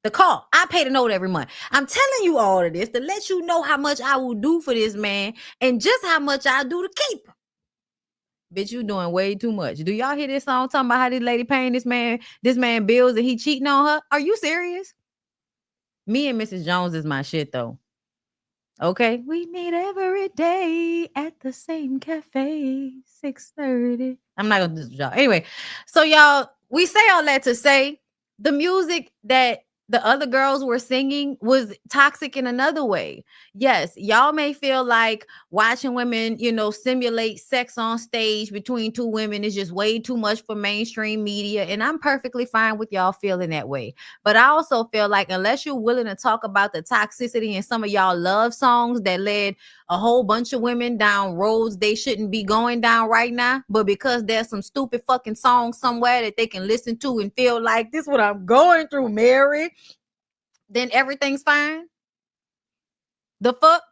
The car. I pay the note every month. I'm telling you all of this to let you know how much I will do for this man and just how much I do to keep him. Bitch, you doing way too much. Do y'all hear this song talking about how this lady paying this man bills and he cheating on her? Are you serious? Me and Mrs. Jones is my shit though. Okay, we meet every day at the same cafe, 6:30. I'm not gonna do this, y'all. Anyway, so y'all, we say all that to say the music that the other girls were singing was toxic in another way. Yes, y'all may feel like watching women, simulate sex on stage between two women is just way too much for mainstream media. And I'm perfectly fine with y'all feeling that way. But I also feel like unless you're willing to talk about the toxicity in some of y'all love songs that led a whole bunch of women down roads they shouldn't be going down right now, but because there's some stupid fucking song somewhere that they can listen to and feel like this is what I'm going through, Mary, then everything's fine. The fuck?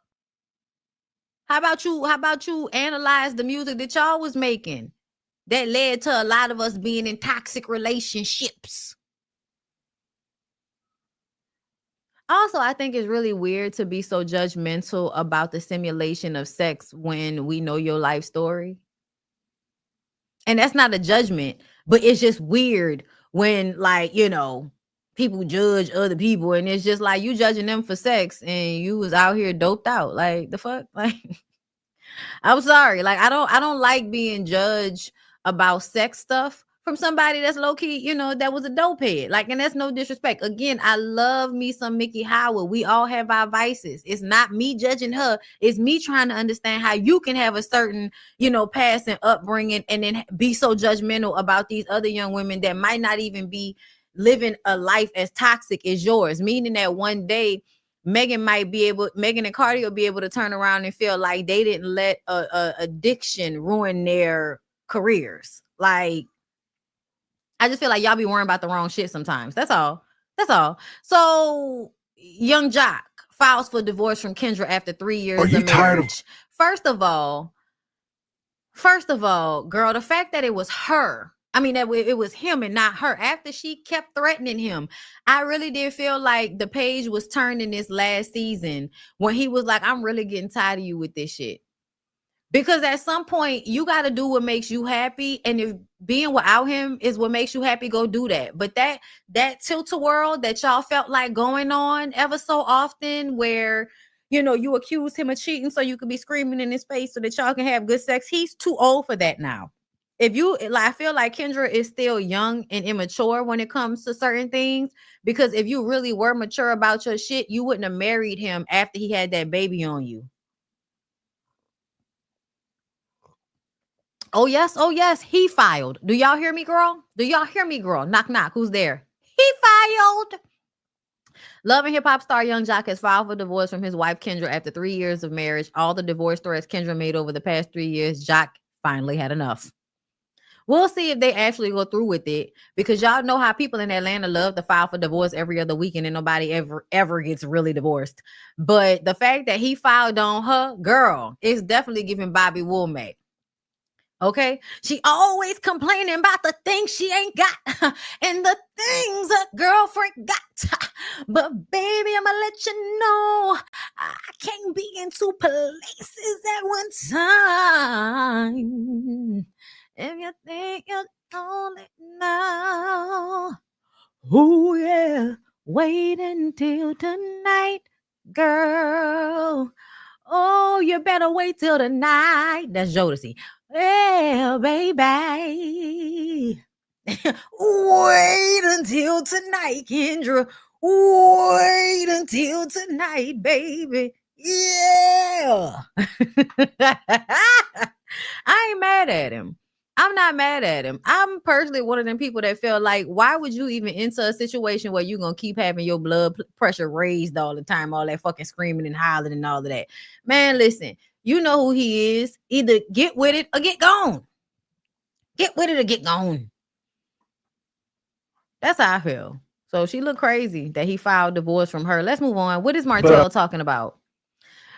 How about you analyze the music that y'all was making that led to a lot of us being in toxic relationships? Also, I think it's really weird to be so judgmental about the simulation of sex when we know your life story. And that's not a judgment, but it's just weird when, like, people judge other people and it's just like you judging them for sex and you was out here doped out. Like, the fuck? Like, I'm sorry. Like, I don't like being judged about sex stuff from somebody that's low-key, that was a dope head. Like, and that's no disrespect. Again, I love me some Mickey Howard. We all have our vices. It's not me judging her. It's me trying to understand how you can have a certain, past and upbringing and then be so judgmental about these other young women that might not even be living a life as toxic as yours. Meaning that one day Megan and Cardi will be able to turn around and feel like they didn't let addiction ruin their careers. Like, I just feel like y'all be worrying about the wrong shit sometimes. That's all. So, Young Jock files for divorce from Kendra after 3 years of marriage. First of all, girl, the fact that it was her, that it was him and not her, after she kept threatening him, I really did feel like the page was turned in this last season when he was like, I'm really getting tired of you with this shit. Because at some point, you got to do what makes you happy. And if being without him is what makes you happy, go do that. But that tilt-a-whirl that y'all felt like going on ever so often where, you accuse him of cheating so you could be screaming in his face so that y'all can have good sex. He's too old for that now. I feel like Kendra is still young and immature when it comes to certain things. Because if you really were mature about your shit, you wouldn't have married him after he had that baby on you. Oh, yes. He filed. Do y'all hear me, girl? Knock, knock. Who's there? He filed. Love and hip hop star Young Jock has filed for divorce from his wife Kendra after 3 years of marriage. All the divorce threats Kendra made over the past 3 years, Jock finally had enough. We'll see if they actually go through with it, because y'all know how people in Atlanta love to file for divorce every other weekend and nobody ever gets really divorced. But the fact that he filed on her, girl, it's definitely giving Bobby Womack. Okay, she always complaining about the things she ain't got and the things a girlfriend got. But baby, I'ma let you know I can't be in two places at one time. If you think you're on it now, oh yeah, wait until tonight, girl. Oh, you better wait till tonight. That's Jodeci. Yeah, baby. Wait until tonight, Kendra. Wait until tonight, baby. Yeah. I ain't mad at him. I'm not mad at him. I'm personally one of them people that feel like, why would you even enter a situation where you're going to keep having your blood pressure raised all the time, all that fucking screaming and hollering and all of that? Man, listen, you know who he is. Either get with it or get gone. Get with it or get gone. That's how I feel. So she looked crazy that he filed divorce from her. Let's move on. What is Martel talking about?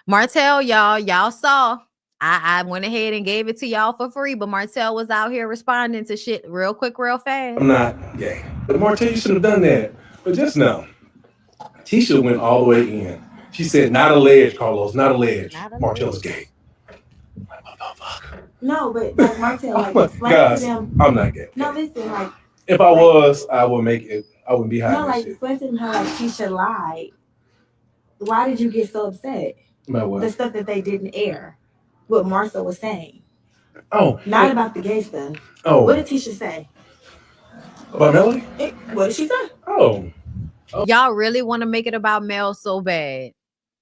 Martel, y'all saw. I went ahead and gave it to y'all for free, but Martel was out here responding to shit real quick, real fast. I'm not gay. But Martel, you shouldn't have done that. But just know, Tisha went all the way in. She said, not alleged, Carlos, not alleged. Martel's gay. Like, what the fuck? No, but like Martel, like explain guys, to them. I'm not gay. No, listen, like if I was, I would make it. I wouldn't be hiding no, like that shit. explain to them how like Tisha lied. Why did you get so upset? About what? The stuff that they didn't air. What Martha was saying. Oh. Not about the gay stuff. Oh. What did Tisha say? About Melody? What did she say? Oh. Y'all really want to make it about Mel so bad.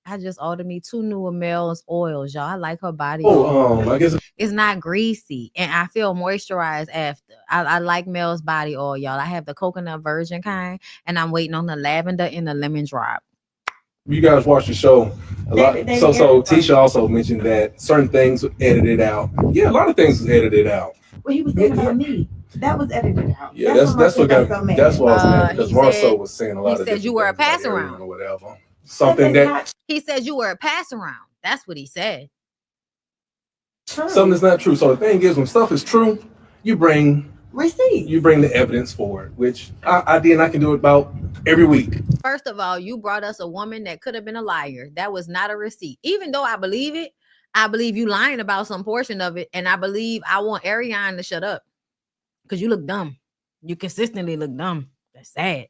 I just ordered me 2 new Mel's oils, y'all. I like her body. I guess it's not greasy and I feel moisturized after. I like Mel's body oil, y'all. I have the coconut virgin kind and I'm waiting on the lavender and the lemon drop. You guys watch the show a lot. So Tisha also mentioned that certain things were edited out. Yeah, a lot of things was edited out. Well, he was saying about me. That was edited out. Yeah, that's what I was mad because Marcel was saying a lot of. He said you were a pass around or whatever. Something that he said you were a pass around. That's what he said. Something that's not true. So the thing is, when stuff is true, you bring receipt. You bring the evidence for it, which I did. And I can do it about every week. First of all, you brought us a woman that could have been a liar. That was not a receipt. Even though I believe it, I believe you lying about some portion of it. And I want Ariane to shut up. Because you look dumb. You consistently look dumb. That's sad.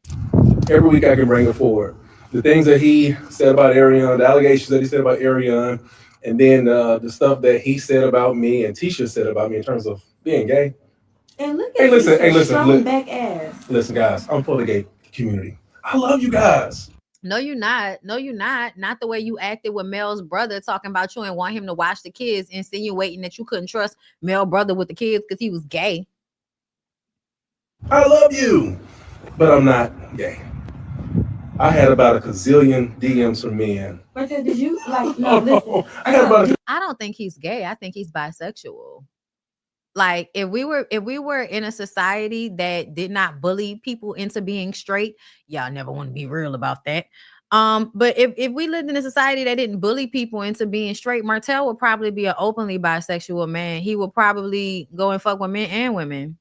Every week I can bring it forward. The things that he said about Ariane, the allegations that he said about Ariane, and then the stuff that he said about me and Tisha said about me in terms of being gay. And look at listen, back ass. Listen, guys, I'm for the gay community. I love you guys. No, you're not. No, you're not. Not the way you acted with Mel's brother talking about you and want him to watch the kids, insinuating that you couldn't trust Mel's brother with the kids because he was gay. I love you, but I'm not gay. I had about a gazillion DMs from men. But did you like? No, listen. I don't think he's gay. I think he's bisexual. Like if we were in a society that did not bully people into being straight, y'all never want to be real about that. But if we lived in a society that didn't bully people into being straight, Martel would probably be an openly bisexual man. He would probably go and fuck with men and women.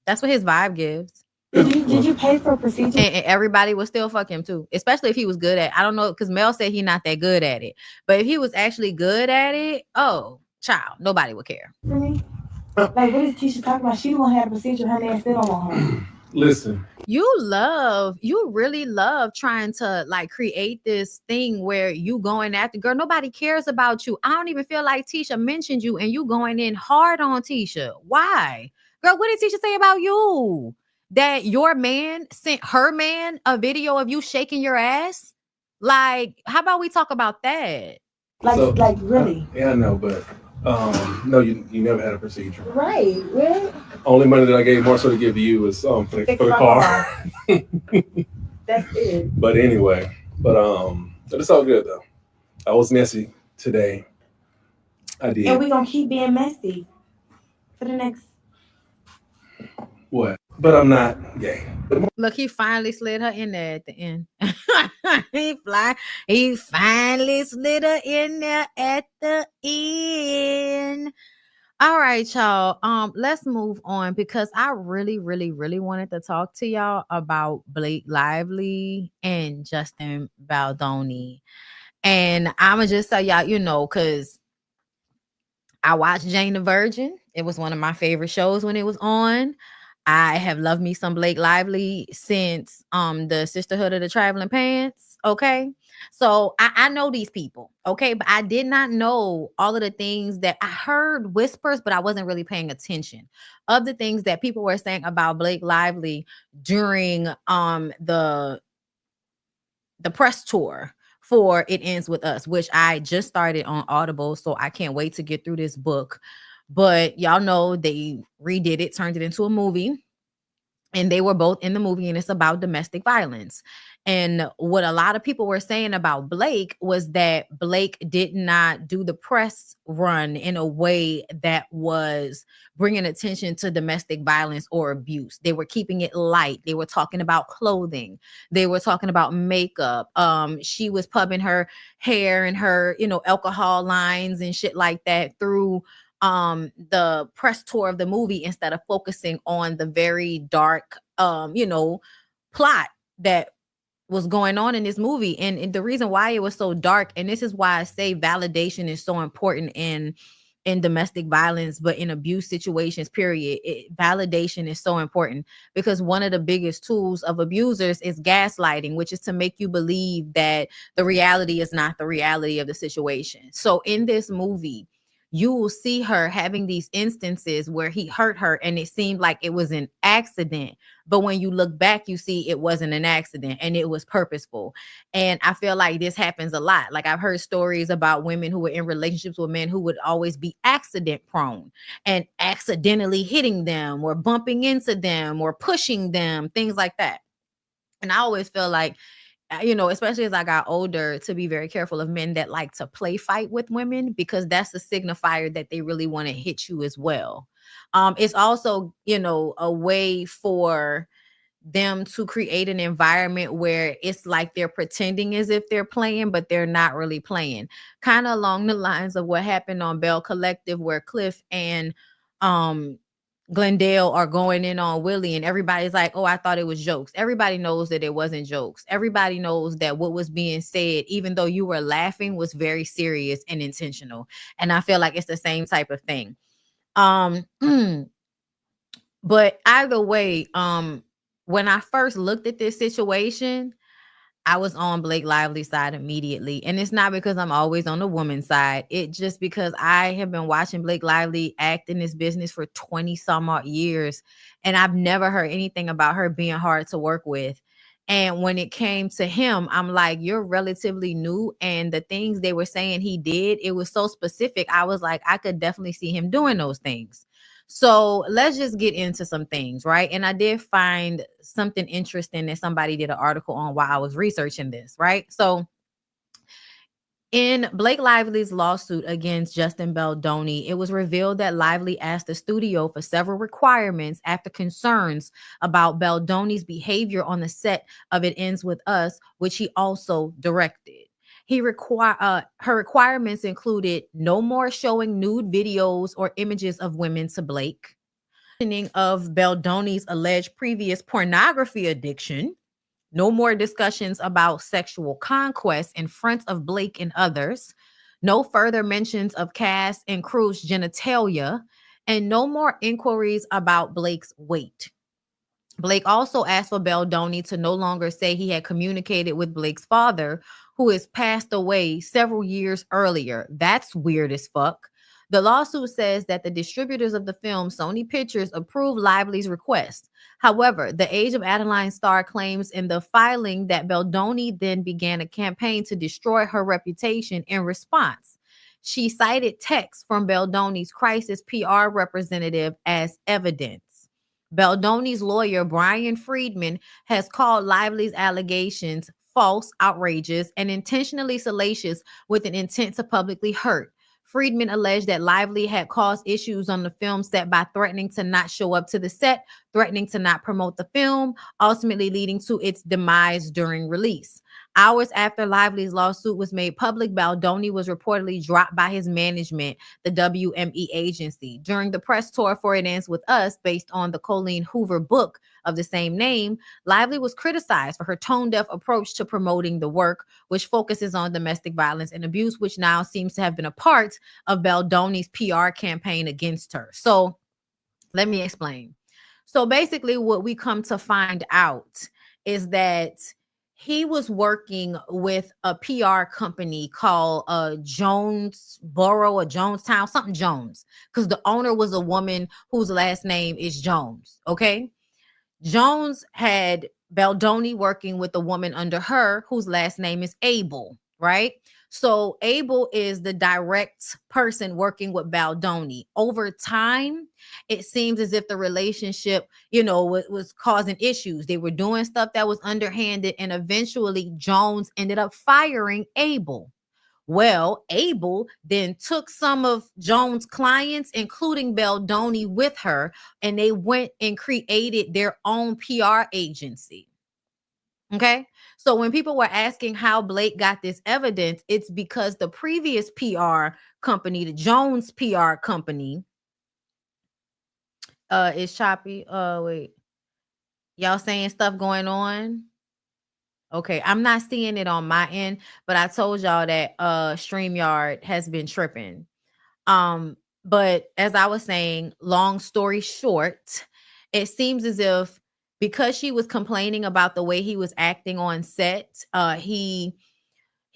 That's what his vibe gives. Did you pay for a procedure? And everybody would still fuck him too, especially if he was good at it. I don't know, because Mel said he's not that good at it. But if he was actually good at it, oh, child, nobody would care. For me? Like, what is Tisha talking about? She won't have a procedure. Her man still don't want her. Listen. You really love trying to like create this thing where you going after girl. Nobody cares about you. I don't even feel like Tisha mentioned you and you going in hard on Tisha. Why? Girl, what did Tisha say about you? That your man sent her man a video of you shaking your ass? Like, how about we talk about that? Like really? Yeah, I know, but No, you never had a procedure. Right. Well, Only money that I gave more so to give to you was for the car. That's it. But anyway, but it's all good though. I was messy today. I did. And we're gonna keep being messy for the next. What? But I'm not gay. Look, he finally slid her in there at the end. He finally slid her in there at the end. All right, y'all. Let's move on because I really, really, really wanted to talk to y'all about Blake Lively and Justin Baldoni. And I'ma just tell y'all, because I watched Jane the Virgin. It was one of my favorite shows when it was on. I have loved me some Blake Lively since the Sisterhood of the Traveling Pants. Okay. So I know these people, okay, but I did not know all of the things that I heard whispers, but I wasn't really paying attention of the things that people were saying about Blake Lively during the press tour for It Ends With Us, which I just started on Audible, so I can't wait to get through this book. But y'all know they redid it, turned it into a movie. And they were both in the movie, and it's about domestic violence. And what a lot of people were saying about Blake was that Blake did not do the press run in a way that was bringing attention to domestic violence or abuse. They were keeping it light. They were talking about clothing. They were talking about makeup. She was pubbing her hair and her, alcohol lines and shit like that through the press tour of the movie instead of focusing on the very dark plot that was going on in this movie. And the reason why it was so dark, and this is why I say validation is so important in domestic violence, but in abuse situations, period, validation is so important because one of the biggest tools of abusers is gaslighting, which is to make you believe that the reality is not the reality of the situation. So in this movie, you will see her having these instances where he hurt her and it seemed like it was an accident. But when you look back, you see it wasn't an accident and it was purposeful. And I feel like this happens a lot. Like I've heard stories about women who were in relationships with men who would always be accident prone and accidentally hitting them or bumping into them or pushing them, things like that. And I always feel like, especially as I got older, to be very careful of men that like to play fight with women because that's a signifier that they really want to hit you as well. It's also, a way for them to create an environment where it's like they're pretending as if they're playing, but they're not really playing. Kind of along the lines of what happened on Bell Collective, where Cliff and Glendale are going in on Willie and everybody's like, oh, I thought it was jokes. Everybody knows that it wasn't jokes. Everybody knows that what was being said, even though you were laughing, was very serious and intentional. And I feel like it's the same type of thing. But either way, when I first looked at this situation, I was on Blake Lively's side immediately. And it's not because I'm always on the woman's side. It's just because I have been watching Blake Lively act in this business for 20 some odd years. And I've never heard anything about her being hard to work with. And when it came to him, I'm like, you're relatively new. And the things they were saying he did, it was so specific. I was like, I could definitely see him doing those things. So let's just get into some things, right? And I did find something interesting that somebody did an article on while I was researching this, right? So in Blake Lively's lawsuit against Justin Baldoni, it was revealed that Lively asked the studio for several requirements after concerns about Baldoni's behavior on the set of It Ends With Us, which he also directed. Her requirements included no more showing nude videos or images of women to Blake, of Baldoni's alleged previous pornography addiction, no more discussions about sexual conquest in front of Blake and others, no further mentions of cast and crew's genitalia, and no more inquiries about Blake's weight. Blake also asked for Baldoni to no longer say he had communicated with Blake's father, who has passed away several years earlier. That's weird as fuck. The lawsuit says that the distributors of the film, Sony Pictures, approved Lively's request. However, the Age of Adeline star claims in the filing that Baldoni then began a campaign to destroy her reputation in response. she cited texts from Baldoni's crisis PR representative as evidence. Baldoni's lawyer, Brian Friedman, has called Lively's allegations false, outrageous, and intentionally salacious with an intent to publicly hurt. Friedman alleged that Lively had caused issues on the film set by threatening to not show up to the set, threatening to not promote the film, ultimately leading to its demise during release. Hours after Lively's lawsuit was made public, Baldoni was reportedly dropped by his management, the WME agency. During the press tour for It Ends With Us, based on the Colleen Hoover book of the same name, Lively was criticized for her tone-deaf approach to promoting the work, which focuses on domestic violence and abuse, which now seems to have been a part of Baldoni's PR campaign against her. So let me explain. So basically what we come to find out is that he was working with a PR company called Jonesboro or Jonestown, something Jones, because the owner was a woman whose last name is Jones, okay? Jones had Baldoni working with a woman under her whose last name is Abel, right? So Abel is the direct person working with Baldoni. Over time, it seems as if the relationship, was causing issues. They were doing stuff that was underhanded, and eventually Jones ended up firing Abel. Well, Abel then took some of Jones' clients, including Baldoni, with her, and they went and created their own PR agency. Okay. So when people were asking how Blake got this evidence, it's because the previous PR company, the Jones PR company, is choppy. Wait. Y'all saying stuff going on? Okay, I'm not seeing it on my end, but I told y'all that StreamYard has been tripping. But as I was saying, long story short, it seems as if because she was complaining about the way he was acting on set, he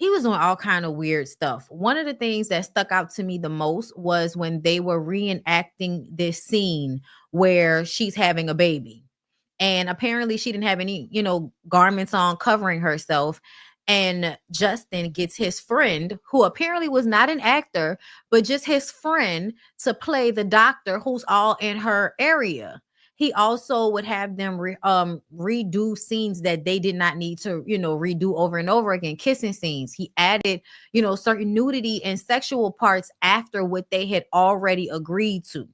was doing all kind of weird stuff. One of the things that stuck out to me the most was when they were reenacting this scene where she's having a baby. And apparently she didn't have any, garments on covering herself. And Justin gets his friend, who apparently was not an actor, but just his friend, to play the doctor who's all in her area. He also would have them redo scenes that they did not need to, redo over and over again, kissing scenes. He added, certain nudity and sexual parts after what they had already agreed to.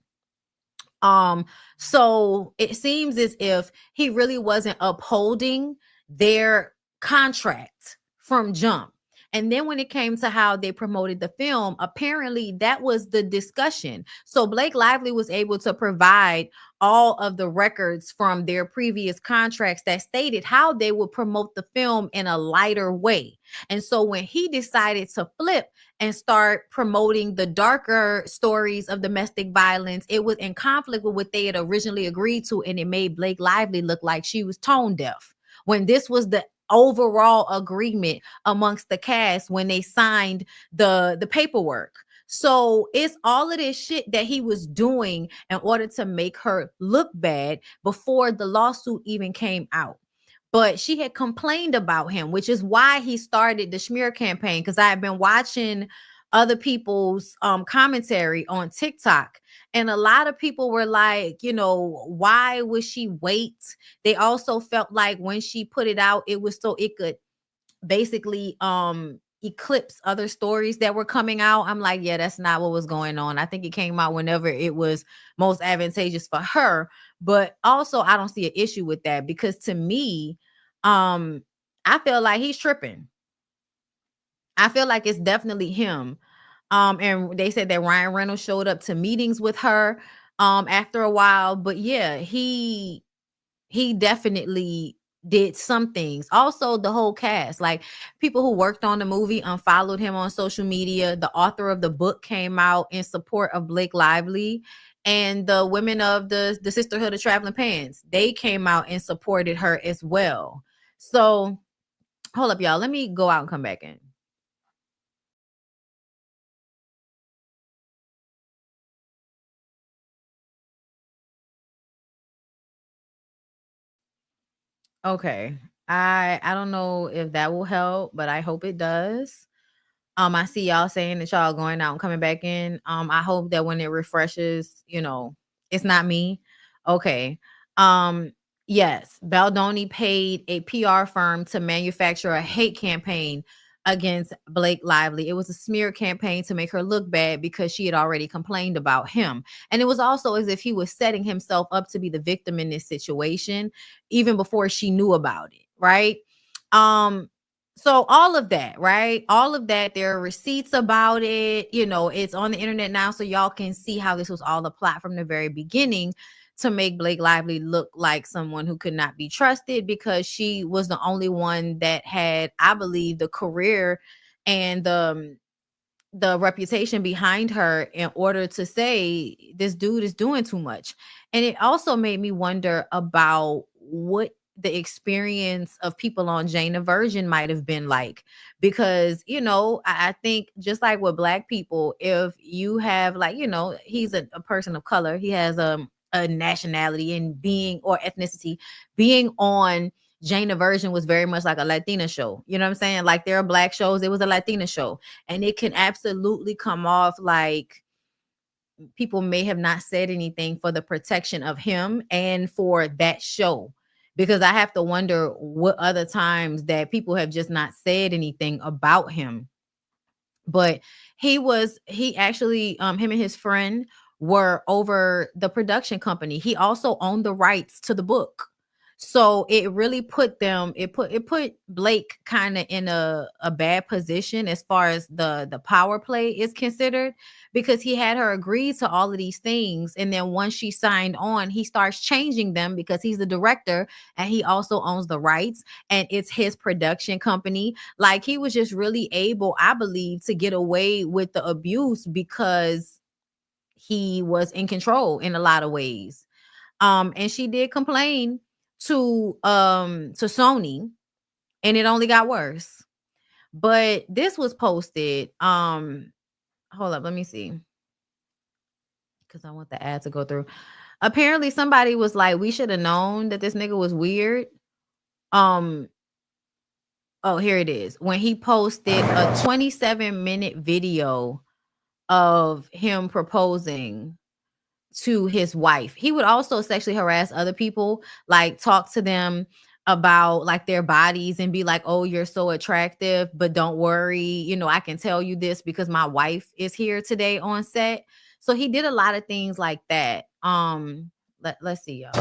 So it seems as if he really wasn't upholding their contract from jump. And then when it came to how they promoted the film, apparently that was the discussion. So Blake Lively was able to provide all of the records from their previous contracts that stated how they would promote the film in a lighter way. And so when he decided to flip and start promoting the darker stories of domestic violence, it was in conflict with what they had originally agreed to, and it made Blake Lively look like she was tone deaf, when this was the overall agreement amongst the cast when they signed the paperwork. So it's all of this shit that he was doing in order to make her look bad before the lawsuit even came out. But she had complained about him, which is why he started the smear campaign, because I had been watching other people's commentary on TikTok. And a lot of people were like, why would she wait? They also felt like when she put it out, it was so it could basically eclipse other stories that were coming out. I'm like, yeah, that's not what was going on. I think it came out whenever it was most advantageous for her. But also, I don't see an issue with that, because to me, I feel like he's tripping. I feel like it's definitely him. And they said that Ryan Reynolds showed up to meetings with her after a while. But yeah, he definitely did some things. Also, the whole cast, like people who worked on the movie, unfollowed him on social media. The author of the book came out in support of Blake Lively, and the women of the Sisterhood of Traveling Pants, they came out and supported her as well. So hold up, y'all. Let me go out and come back in. Okay. I don't know if that will help, but I hope it does. I see y'all saying that y'all going out and coming back in. I hope that when it refreshes, it's not me. Okay. Yes, Baldoni paid a PR firm to manufacture a hate campaign against Blake Lively. It was a smear campaign to make her look bad because she had already complained about him. And it was also as if he was setting himself up to be the victim in this situation, even before she knew about it, right? So all of that, right? All of that, there are receipts about it. It's on the internet now, so y'all can see how this was all a plot from the very beginning to make Blake Lively look like someone who could not be trusted because she was the only one that had, I believe, the career and the reputation behind her in order to say this dude is doing too much. And it also made me wonder about what the experience of people on Jane the Virgin might have been like, because I think just like with Black people, if you have he's a person of color, he has a nationality and being or ethnicity, being on Jane the Virgin was very much like a Latina show. You know what I'm saying? Like there are Black shows, it was a Latina show, and it can absolutely come off like people may have not said anything for the protection of him and for that show, because I have to wonder what other times that people have just not said anything about him. But he actually him and his friend were over the production company. He also owned the rights to the book. So it really put Blake kind of in a bad position as far as the power play is considered, because he had her agree to all of these things. And then once she signed on, he starts changing them because he's the director and he also owns the rights and it's his production company. Like he was just really able, I believe, to get away with the abuse because he was in control in a lot of ways. And she did complain to Sony, and it only got worse. But this was posted. Hold up, let me see, because I want the ad to go through. Apparently somebody was like, we should have known that this nigga was weird. Oh, here it is. When he posted a 27-minute video of him proposing to his wife. He would also sexually harass other people, like talk to them about like their bodies and be like, oh, you're so attractive, but don't worry, I can tell you this because my wife is here today on set. So he did a lot of things like that. Let's see, y'all.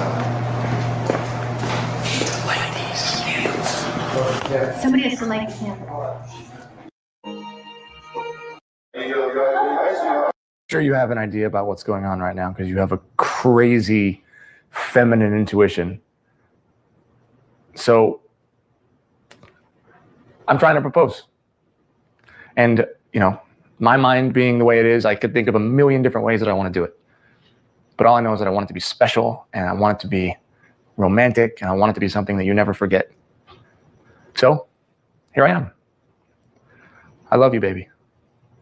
Somebody has to like the camera. Sure, you have an idea about what's going on right now because you have a crazy feminine intuition. So I'm trying to propose. And, my mind being the way it is, I could think of a million different ways that I want to do it. But all I know is that I want it to be special and I want it to be romantic and I want it to be something that you never forget. So here I am. I love you, baby.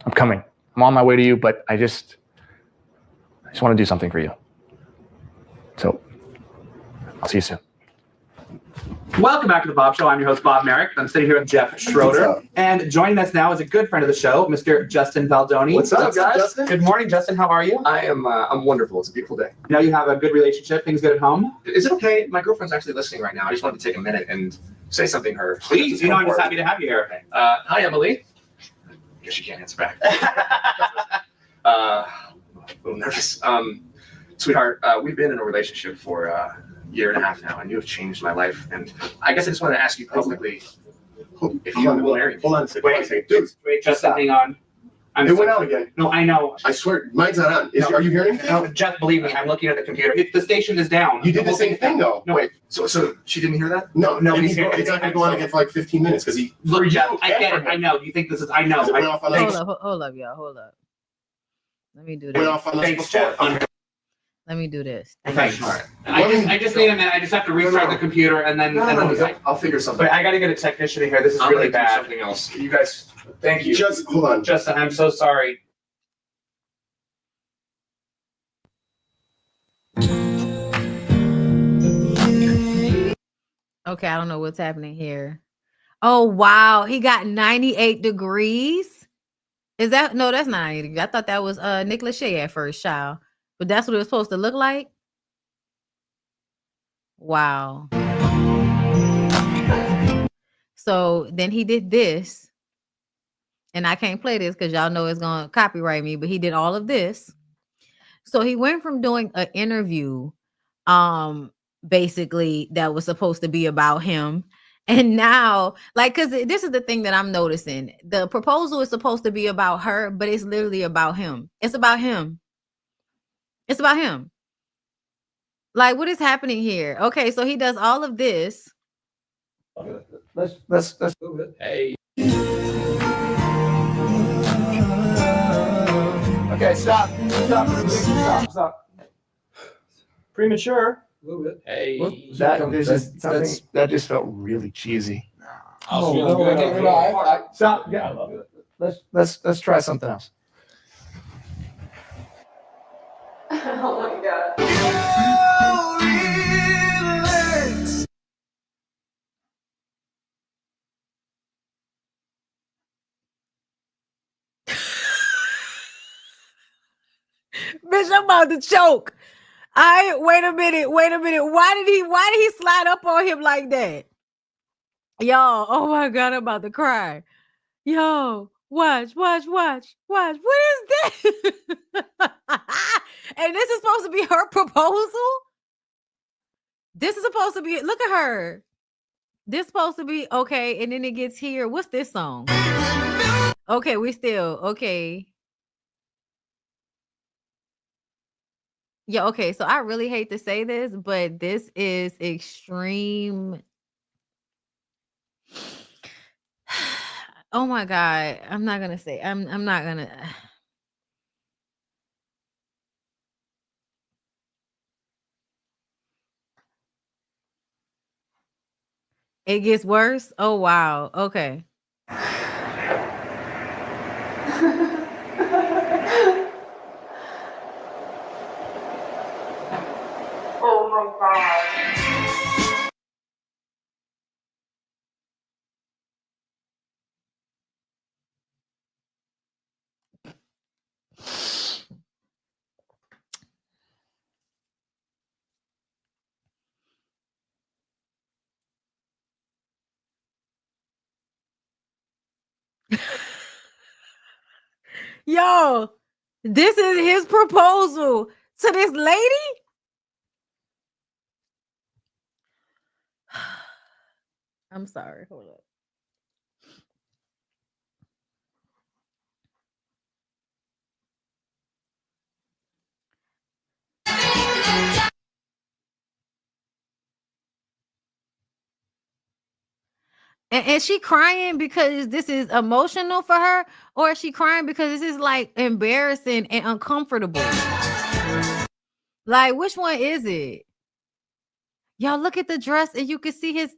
I'm coming. I'm on my way to you, but I just want to do something for you. So I'll see you soon. Welcome back to the Bob Show. I'm your host, Bob Merrick. I'm sitting here with Jeff Schroeder. And joining us now is a good friend of the show, Mr. Justin Baldoni. What's up, guys? Justin? Good morning, Justin. How are you? I'm wonderful. It's a beautiful day. Now you have a good relationship. Things good at home? Is it okay? My girlfriend's actually listening right now. I just wanted to take a minute and say something to her. Please. I'm just happy to have you here. Hi, Emily. I guess she can't answer back. A little nervous. Sweetheart, we've been in a relationship for a year and a half now, and you have changed my life. And I guess I just wanted to ask you publicly if you will marry me. Hold on a second. Wait, dude. Wait, Justin, hang on. It went out again. No, I know. I swear, mine's not on. Are you hearing me? No, Jeff, believe me, I'm looking at the computer. The station is down. You did the same thing, though. No, wait. So she didn't hear that? No, it's not going to go on again for like 15 minutes because he. Look, Jeff, I get it. I know. You think this is? I know. Hold up, y'all. Hold up. Let me do this. Went off on this before. Let me do this. Thanks. I just need a minute. I just have to restart the computer and then. I'll figure something. But I got to get a technician in here. This is really bad. Something else. You guys, thank you. Just hold on. Justin, I'm so sorry. Okay, I don't know what's happening here. Oh, wow. He got 98 degrees. Is that no? That's not it. I thought that was Nick LaShae at first, child. But that's what it was supposed to look like. Wow. So then he did this, and I can't play this because y'all know it's gonna copyright me. But he did all of this. So he went from doing an interview, basically that was supposed to be about him. And now, like, because this is the thing that I'm noticing. The proposal is supposed to be about her, but it's literally about him. It's about him. It's about him. Like, what is happening here? Okay, so he does all of this. Let's move it. Hey. Okay, stop. Stop. Premature. Move it. Hey. That just felt really cheesy. Stop. Yeah. Let's try something else. Oh my god. Bitch, I'm about to choke. Wait a minute. Why did he slide up on him like that? Y'all, oh my god, I'm about to cry. Yo, watch. What is this? And this is supposed to be her proposal? This is supposed to be, look at her. This is supposed to be, okay, and then it gets here. What's this song? Okay, okay. Yeah, okay, so I really hate to say this, but this is extreme. Oh my god, I'm not gonna say. I'm not gonna. It gets worse. Oh wow. Okay. Oh my god. Yo, this is his proposal to this lady. I'm sorry. Hold up. And is she crying because this is emotional for her, or is she crying because this is like embarrassing and uncomfortable? Like, which one is it? Y'all look at the dress and you can see his.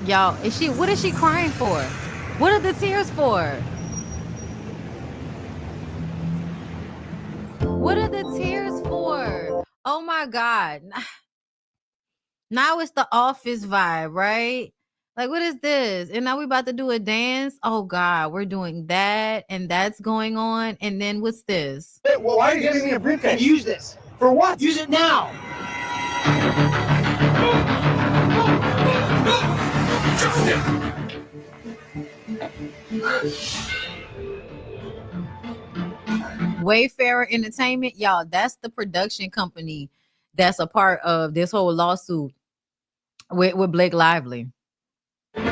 Y'all, what is she crying for? What are the tears for? What are the tears for? Oh my God. Now it's the office vibe, right? Like, what is this? And now we about to do a dance. Oh God, we're doing that, and that's going on. And then what's this? Hey, well, why are you giving me a briefcase? Use this. For what? Use it now. Wayfarer Entertainment, y'all, that's the production company that's a part of this whole lawsuit with Blake Lively. In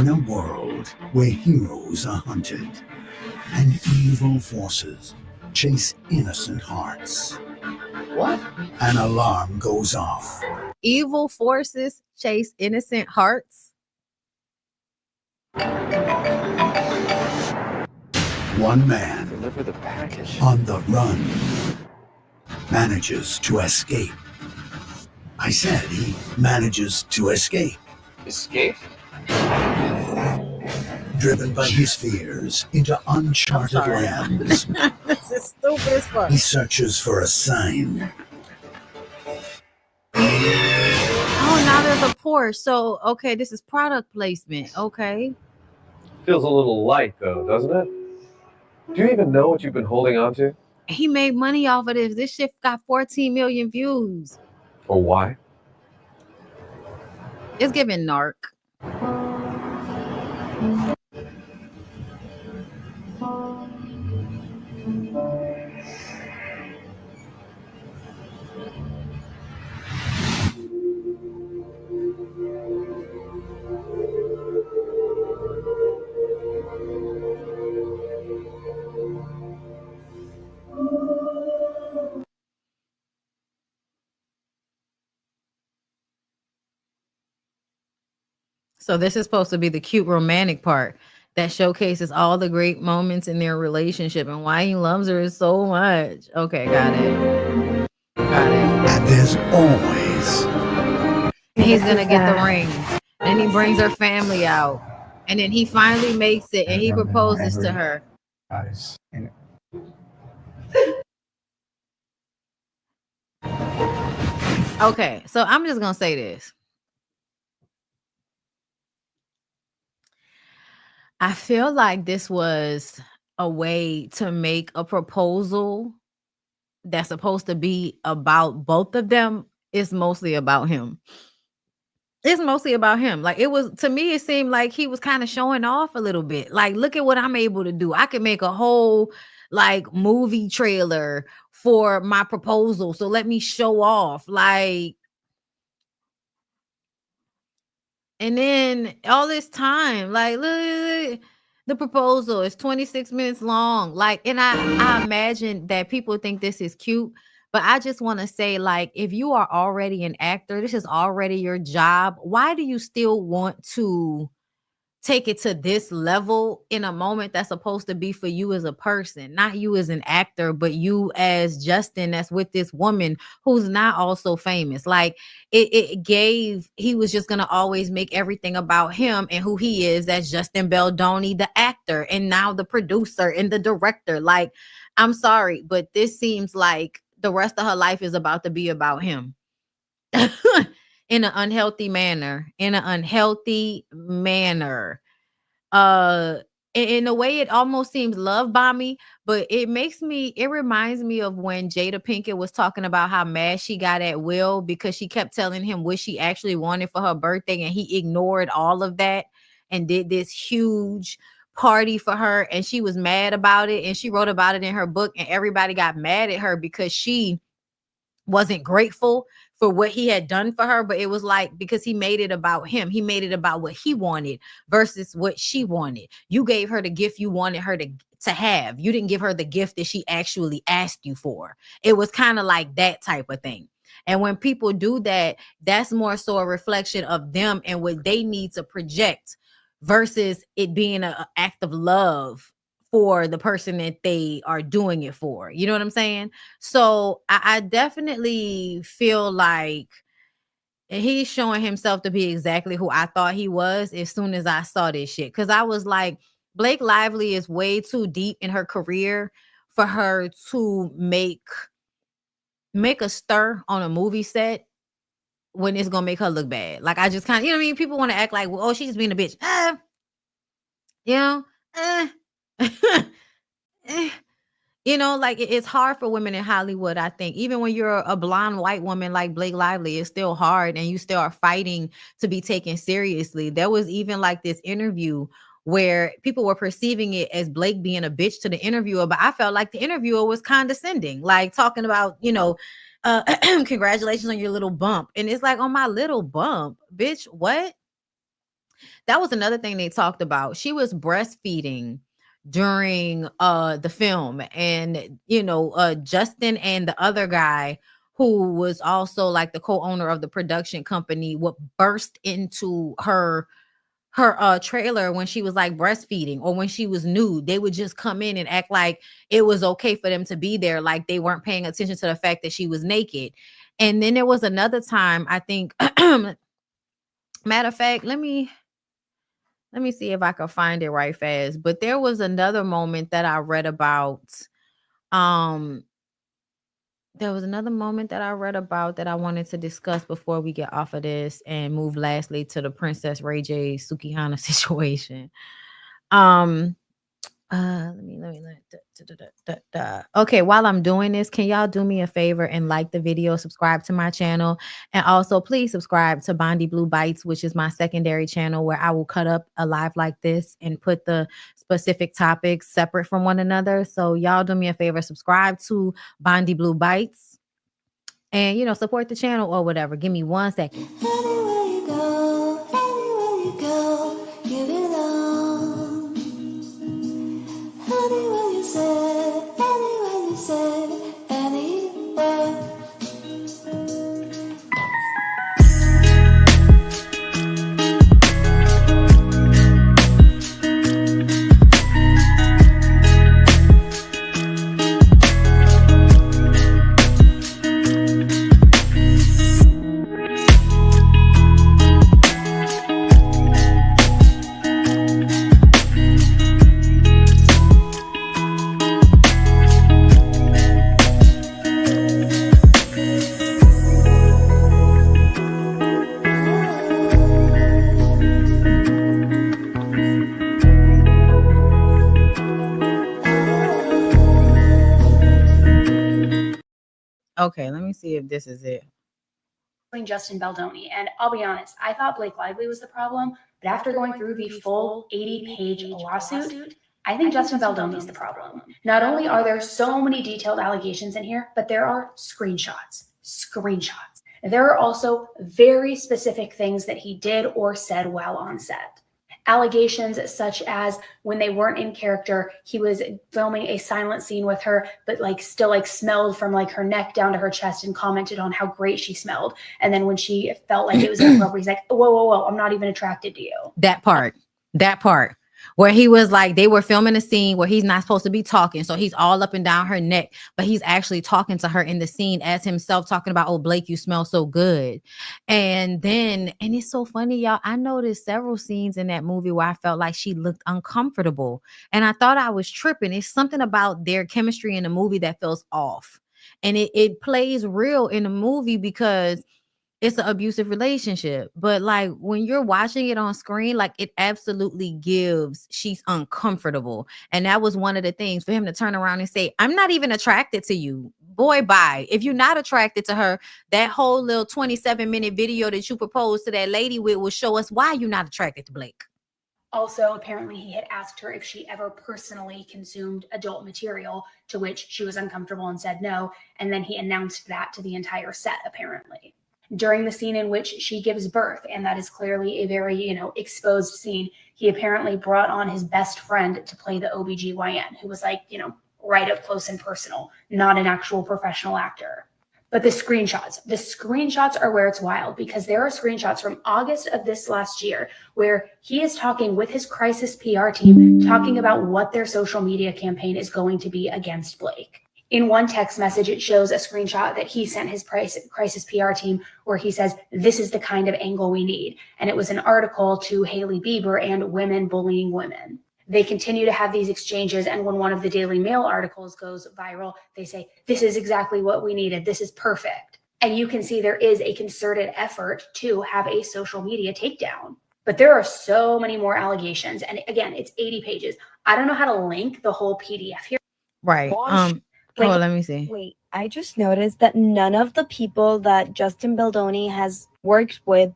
a world where heroes are hunted and evil forces chase innocent hearts, what? An alarm goes off. Evil forces chase innocent hearts. One man Deliver the package. on the run manages to escape. I said he manages to escape. Escape? Driven by his fears into uncharted lands. This is stupid as fuck. He searches for a sign. is a Porsche. So, okay, this is product placement. Okay. Feels a little light, though, doesn't it? Do you even know what you've been holding on to? He made money off of this. This shit got 14 million views. Or why? It's giving narc. So this is supposed to be the cute romantic part that showcases all the great moments in their relationship and why he loves her so much. Okay, got it. Got it. And there's always. And he's gonna get the ring. And he brings her family out. And then he finally makes it and he proposes to her. Okay, so I'm just gonna say this. I feel like this was a way to make a proposal that's supposed to be about both of them. It's mostly about him. It's mostly about him. Like it was, to me, it seemed like he was kind of showing off a little bit. Like, look at what I'm able to do. I can make a whole like movie trailer for my proposal. So let me show off. Like, and then all this time, like, look, the proposal is 26 minutes long. Like, and I imagine that people think this is cute, but I just want to say, like, if you are already an actor, this is already your job. Why do you still want to take it to this level in a moment that's supposed to be for you as a person, not you as an actor, but you as Justin that's with this woman who's not also famous. Like he was just going to always make everything about him and who he is. That's Justin Baldoni, the actor, and now the producer and the director. Like, I'm sorry, but this seems like the rest of her life is about to be about him. In an unhealthy manner, in a way it almost seems love bomby, but it reminds me of when Jada Pinkett was talking about how mad she got at Will because she kept telling him what she actually wanted for her birthday and he ignored all of that and did this huge party for her, and she was mad about it, and she wrote about it in her book, and everybody got mad at her because she wasn't grateful for what he had done for her. But it was like, because he made it about him, he made it about what he wanted versus what she wanted. You gave her the gift you wanted her to have. You didn't give her the gift that she actually asked you for. It was kind of like that type of thing. And when people do that, that's more so a reflection of them and what they need to project versus it being an act of love for the person that they are doing it for. You know what I'm saying? So I definitely feel like he's showing himself to be exactly who I thought he was as soon as I saw this shit. Because I was like, Blake Lively is way too deep in her career for her to make a stir on a movie set when it's gonna make her look bad. Like, I just kind of, you know what I mean? People want to act like, well, oh, she's just being a bitch. You know, you know, like it's hard for women in Hollywood, I think. Even when you're a blonde white woman like Blake Lively, it's still hard and you still are fighting to be taken seriously. There was even like this interview where people were perceiving it as Blake being a bitch to the interviewer, but I felt like the interviewer was condescending, like talking about, you know, congratulations on your little bump. And it's like, on my little bump, bitch, what? That was another thing they talked about. She was breastfeeding during the film, and you know, Justin and the other guy who was also like the co-owner of the production company would burst into her trailer when she was like breastfeeding or when she was nude. They would just come in and act like it was okay for them to be there, like they weren't paying attention to the fact that she was naked. And then there was another time, I think, matter of fact, let me see if I can find it right fast. But there was another moment that I read about There was another moment that I read about that I wanted to discuss before we get off of this and move lastly to the Princess Ray J Sukihana situation. Okay, while I'm doing this, can y'all do me a favor and like the video, subscribe to my channel, and also please subscribe to BondyBlue Bites, which is my secondary channel where I will cut up a live like this and put the specific topics separate from one another. So y'all do me a favor, subscribe to BondyBlue Bites and support the channel or whatever. Give me 1 second. Anywhere you go, give it all. Anywhere you say, anywhere. Okay, let me see if this is it. Justin Baldoni. And I'll be honest, I thought Blake Lively was the problem, but after going through the full 80-page lawsuit, I think Justin Baldoni is the problem. Not only are there so many detailed allegations in here, but there are screenshots. There are also very specific things that he did or said while on set. Allegations such as when they weren't in character, he was filming a silent scene with her, but still smelled from her neck down to her chest and commented on how great she smelled. And then when she felt like it was inappropriate, he's like, whoa, I'm not even attracted to you. That part where he was like, they were filming a scene where he's not supposed to be talking. So he's all up and down her neck, but he's actually talking to her in the scene as himself talking about, oh, Blake, you smell so good. And it's so funny, y'all. I noticed several scenes in that movie where I felt like she looked uncomfortable and I thought I was tripping. It's something about their chemistry in the movie that feels off. And it plays real in the movie because it's an abusive relationship. But when you're watching it on screen, it absolutely gives she's uncomfortable. And that was one of the things for him to turn around and say, I'm not even attracted to you. Boy, bye. If you're not attracted to her, that whole little 27-minute video that you proposed to that lady with will show us why you're not attracted to Blake. Also, apparently he had asked her if she ever personally consumed adult material, to which she was uncomfortable and said no. And then he announced that to the entire set, apparently. During the scene in which she gives birth, and that is clearly a very, exposed scene, he apparently brought on his best friend to play the OBGYN, who was right up close and personal, not an actual professional actor. But the screenshots are where it's wild, because there are screenshots from August of this last year where he is talking with his crisis PR team, talking about what their social media campaign is going to be against Blake. In one text message, it shows a screenshot that he sent his crisis PR team where he says, this is the kind of angle we need. And it was an article to Hailey Bieber and women bullying women. They continue to have these exchanges. And when one of the Daily Mail articles goes viral, they say, this is exactly what we needed. This is perfect. And you can see there is a concerted effort to have a social media takedown. But there are so many more allegations. And again, it's 80 pages. I don't know how to link the whole PDF here. Right. Let me see. Wait, I just noticed that none of the people that Justin Baldoni has worked with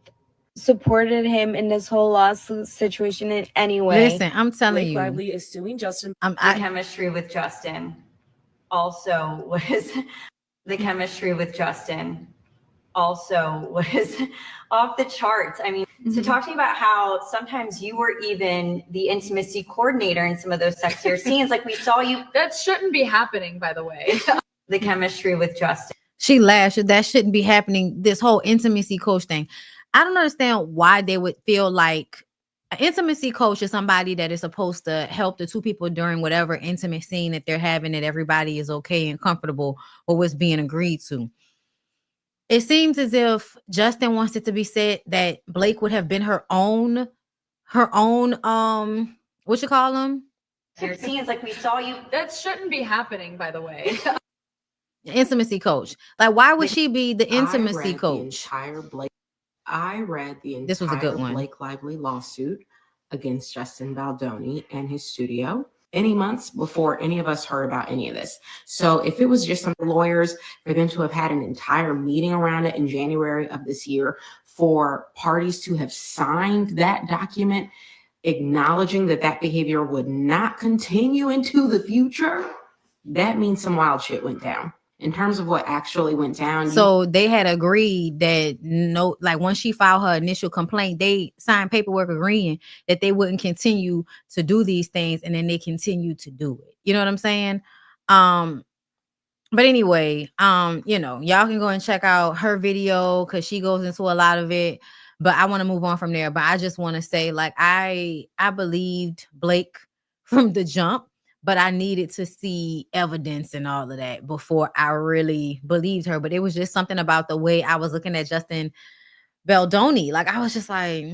supported him in this whole lawsuit situation in any way. Listen, I'm telling Blake you. Lively is suing Justin. The chemistry with Justin also was off the charts. I mean, so talk to me about how sometimes you were even the intimacy coordinator in some of those sexier scenes. We saw you. That shouldn't be happening, by the way. The chemistry with Justin. She lashed. That shouldn't be happening. This whole intimacy coach thing. I don't understand why they would feel like an intimacy coach is somebody that is supposed to help the two people during whatever intimate scene that they're having, that everybody is okay and comfortable with what's being agreed to. It seems as if Justin wants it to be said that Blake would have been her own, what you call them? Your scenes, we saw you. That shouldn't be happening, by the way. Intimacy coach. Like, why would she be the intimacy read coach? I read the This was a entire good one. Blake Lively lawsuit against Justin Baldoni and his studio any months before any of us heard about any of this. So if it was just some lawyers, for them to have had an entire meeting around it in January of this year, for parties to have signed that document acknowledging that that behavior would not continue into the future, that means some wild shit went down. In terms of what actually went down. So they had agreed that no, like once she filed her initial complaint, they signed paperwork agreeing that they wouldn't continue to do these things, and then they continued to do it. You know what I'm saying? But anyway, you know, y'all can go and check out her video because she goes into a lot of it. But I want to move on from there. But I just want to say, like, I believed Blake from the jump, but I needed to see evidence and all of that before I really believed her. But it was just something about the way I was looking at Justin Baldoni. Like, I was just like,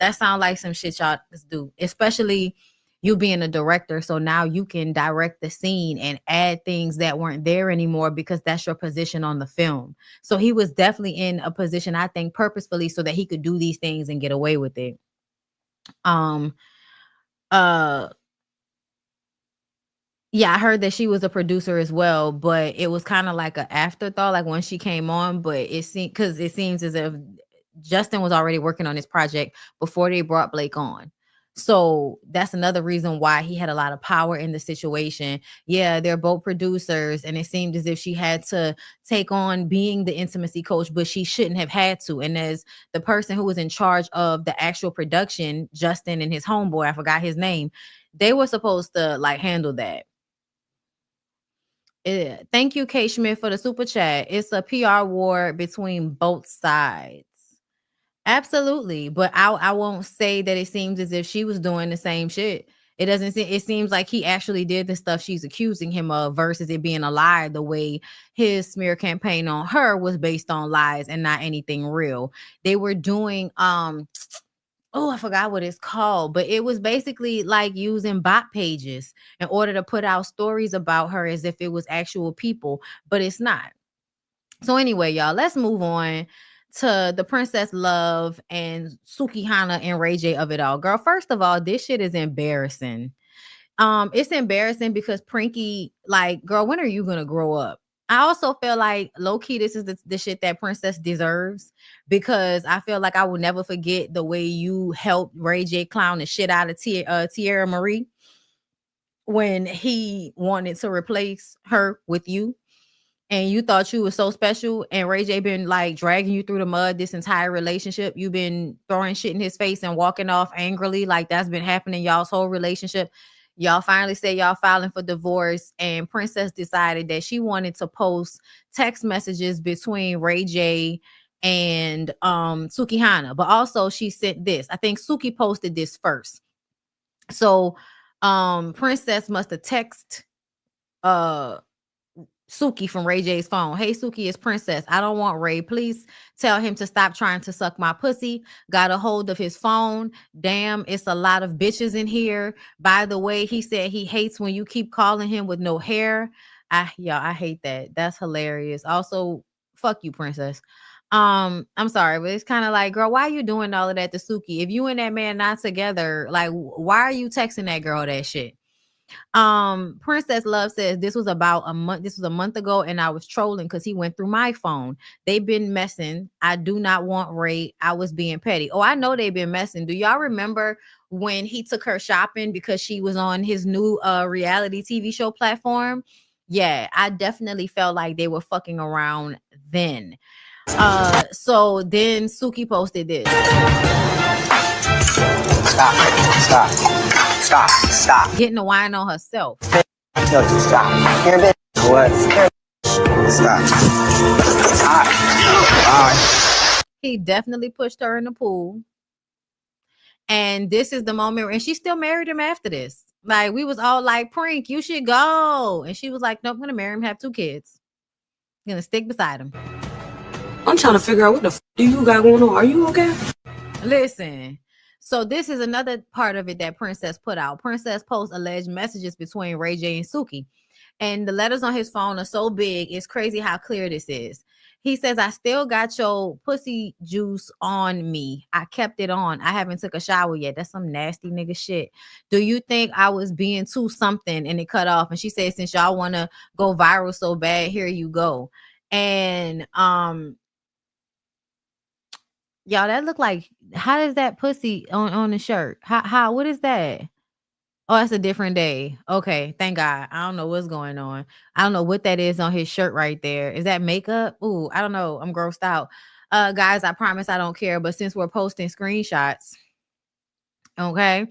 that sounds like some shit y'all just do, especially you being a director. So now you can direct the scene and add things that weren't there anymore because that's your position on the film. So he was definitely in a position, I think, purposefully so that he could do these things and get away with it. Yeah, I heard that she was a producer as well, but it was kind of like an afterthought, like when she came on. But it seems as if Justin was already working on this project before they brought Blake on. So that's another reason why he had a lot of power in the situation. Yeah, they're both producers, and it seemed as if she had to take on being the intimacy coach, but she shouldn't have had to. And as the person who was in charge of the actual production, Justin and his homeboy, I forgot his name, they were supposed to like handle that. Thank you, Kate Schmidt, for the super chat. It's a PR war between both sides. Absolutely. But I won't say that it seems as if she was doing the same shit. It doesn't seem, it seems like he actually did the stuff she's accusing him of versus it being a lie, the way his smear campaign on her was based on lies and not anything real. They were doing I forgot what it's called, but it was basically like using bot pages in order to put out stories about her as if it was actual people, but it's not. So anyway, y'all, let's move on to the Princess Love and Sukihana and Ray J of it all. Girl, first of all, this shit is embarrassing. It's embarrassing because Prinky, like, girl, when are you gonna grow up? I also feel like low-key this is the shit that Princess deserves, because I feel like I will never forget the way you helped Ray J clown the shit out of Tierra Marie when he wanted to replace her with you. And you thought you were so special, and Ray J been like dragging you through the mud this entire relationship. You've been throwing shit in his face and walking off angrily. Like, that's been happening y'all's whole relationship. Y'all finally say y'all filing for divorce, and Princess decided that she wanted to post text messages between Ray J and Sukihana. But also she sent this. I think Suki posted this first. So Princess must have texted Suki from Ray J's phone. Hey, Suki, it's Princess. I don't want Ray. Please tell him to stop trying to suck my pussy. Got a hold of his phone. Damn, it's a lot of bitches in here. By the way, he said he hates when you keep calling him with no hair. I hate that. That's hilarious. Also, fuck you, Princess. I'm sorry, but it's kind of like, girl, why are you doing all of that to Suki? If you and that man not together, like, why are you texting that girl that shit? Princess Love says this was about a month. This was a month ago, and I was trolling because he went through my phone. They've been messing. I do not want Ray. I was being petty. Oh, I know they've been messing. Do y'all remember when he took her shopping because she was on his new reality TV show platform? Yeah, I definitely felt like they were fucking around then. So then Suki posted this. Stop. Getting the wine on herself. No, stop. You're a bitch. What? Stop. He definitely pushed her in the pool. And this is the moment, and she still married him after this. Like, we was all like, Prink, you should go. And she was like, nope, I'm gonna marry him, have 2 kids. I'm gonna stick beside him. I'm trying to figure out what the f do you got going on. Are you okay? Listen. So this is another part of it that Princess put out. Princess posts alleged messages between Ray J and Suki. And the letters on his phone are so big. It's crazy how clear this is. He says, I still got your pussy juice on me. I kept it on. I haven't took a shower yet. That's some nasty nigga shit. Do you think I was being too something and it cut off? And she said, since y'all want to go viral so bad, here you go. And y'all, that look like, how does that pussy on the shirt? How what is that? Oh, that's a different day. Okay, thank God. I don't know what's going on. I don't know what that is on his shirt right there. Is that makeup? Ooh, I don't know. I'm grossed out. Guys, I promise I don't care. But since we're posting screenshots, okay.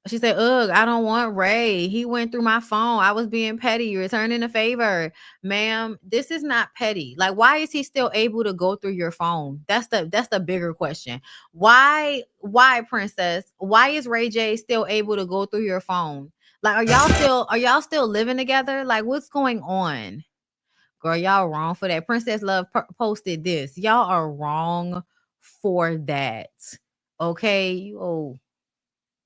She said, ugh, I don't want Ray. He went through my phone. I was being petty, returning a favor. Ma'am, this is not petty. Like, why is he still able to go through your phone? That's the bigger question. Why, princess? Why is Ray J still able to go through your phone? Like, are y'all still living together? Like, what's going on? Girl, y'all wrong for that. Princess Love posted this. Y'all are wrong for that. Okay, you old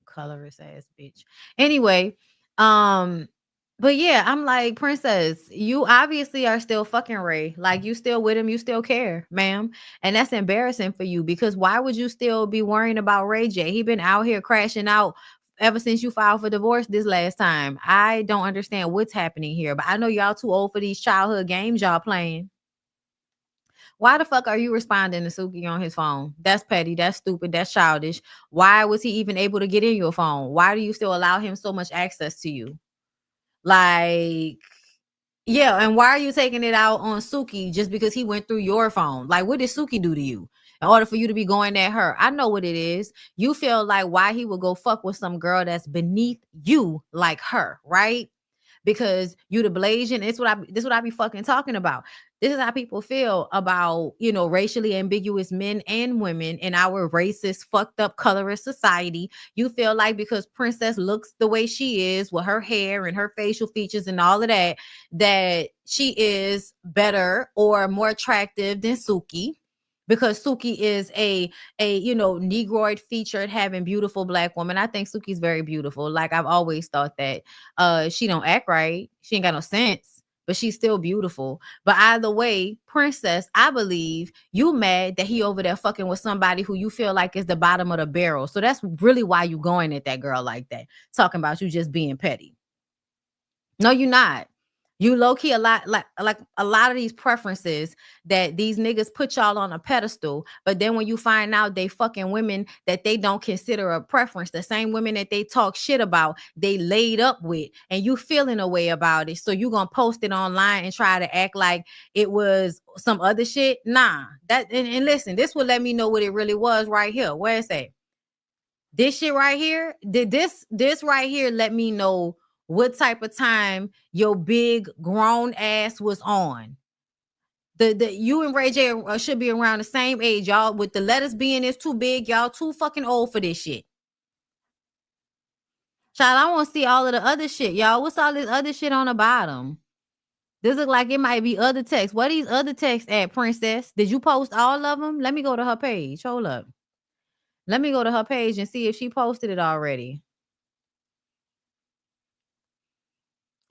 colorist ass bitch. Anyway, but yeah, I'm like, princess, you obviously are still fucking Ray. Like, you still with him, you still care, ma'am. And that's embarrassing for you, because why would you still be worrying about Ray J? He been out here crashing out ever since you filed for divorce this last time. I don't understand what's happening here, but I know y'all too old for these childhood games y'all playing. Why the fuck are you responding to Suki on his phone? That's petty. That's stupid. That's childish. Why was he even able to get in your phone? Why do you still allow him so much access to you? Like, yeah, and why are you taking it out on Suki just because he went through your phone? Like, what did Suki do to you in order for you to be going at her? I know what it is. You feel like why he would go fuck with some girl that's beneath you like her, right? Because you the Blasian. This is what I be fucking talking about. This is how people feel about, racially ambiguous men and women in our racist, fucked up, colorist society. You feel like because Princess looks the way she is with her hair and her facial features and all of that, that she is better or more attractive than Suki. Because Suki is a Negroid featured having beautiful black woman. I think Suki's very beautiful. Like, I've always thought that. She don't act right. She ain't got no sense, but she's still beautiful. But either way, princess, I believe you mad that he over there fucking with somebody who you feel like is the bottom of the barrel. So that's really why you going at that girl like that, talking about you just being petty. No, you're not. You low-key a lot like a lot of these preferences that these niggas put y'all on a pedestal, but then when you find out they fucking women that they don't consider a preference, the same women that they talk shit about, they laid up with, and you feeling a way about it, so you gonna post it online and try to act like it was some other shit. Nah, that and listen, this will let me know what it really was right here. Where is it? This shit right here, this right here let me know what type of time your big grown ass was on. The you and Ray J should be around the same age, y'all. With the letters being this too big, y'all too fucking old for this shit. Child, I want to see all of the other shit, y'all. What's all this other shit on the bottom? This look like it might be other texts. What are these other texts at, princess? Did you post all of them? Let me go to her page. Hold up. Let me go to her page and see if she posted it already.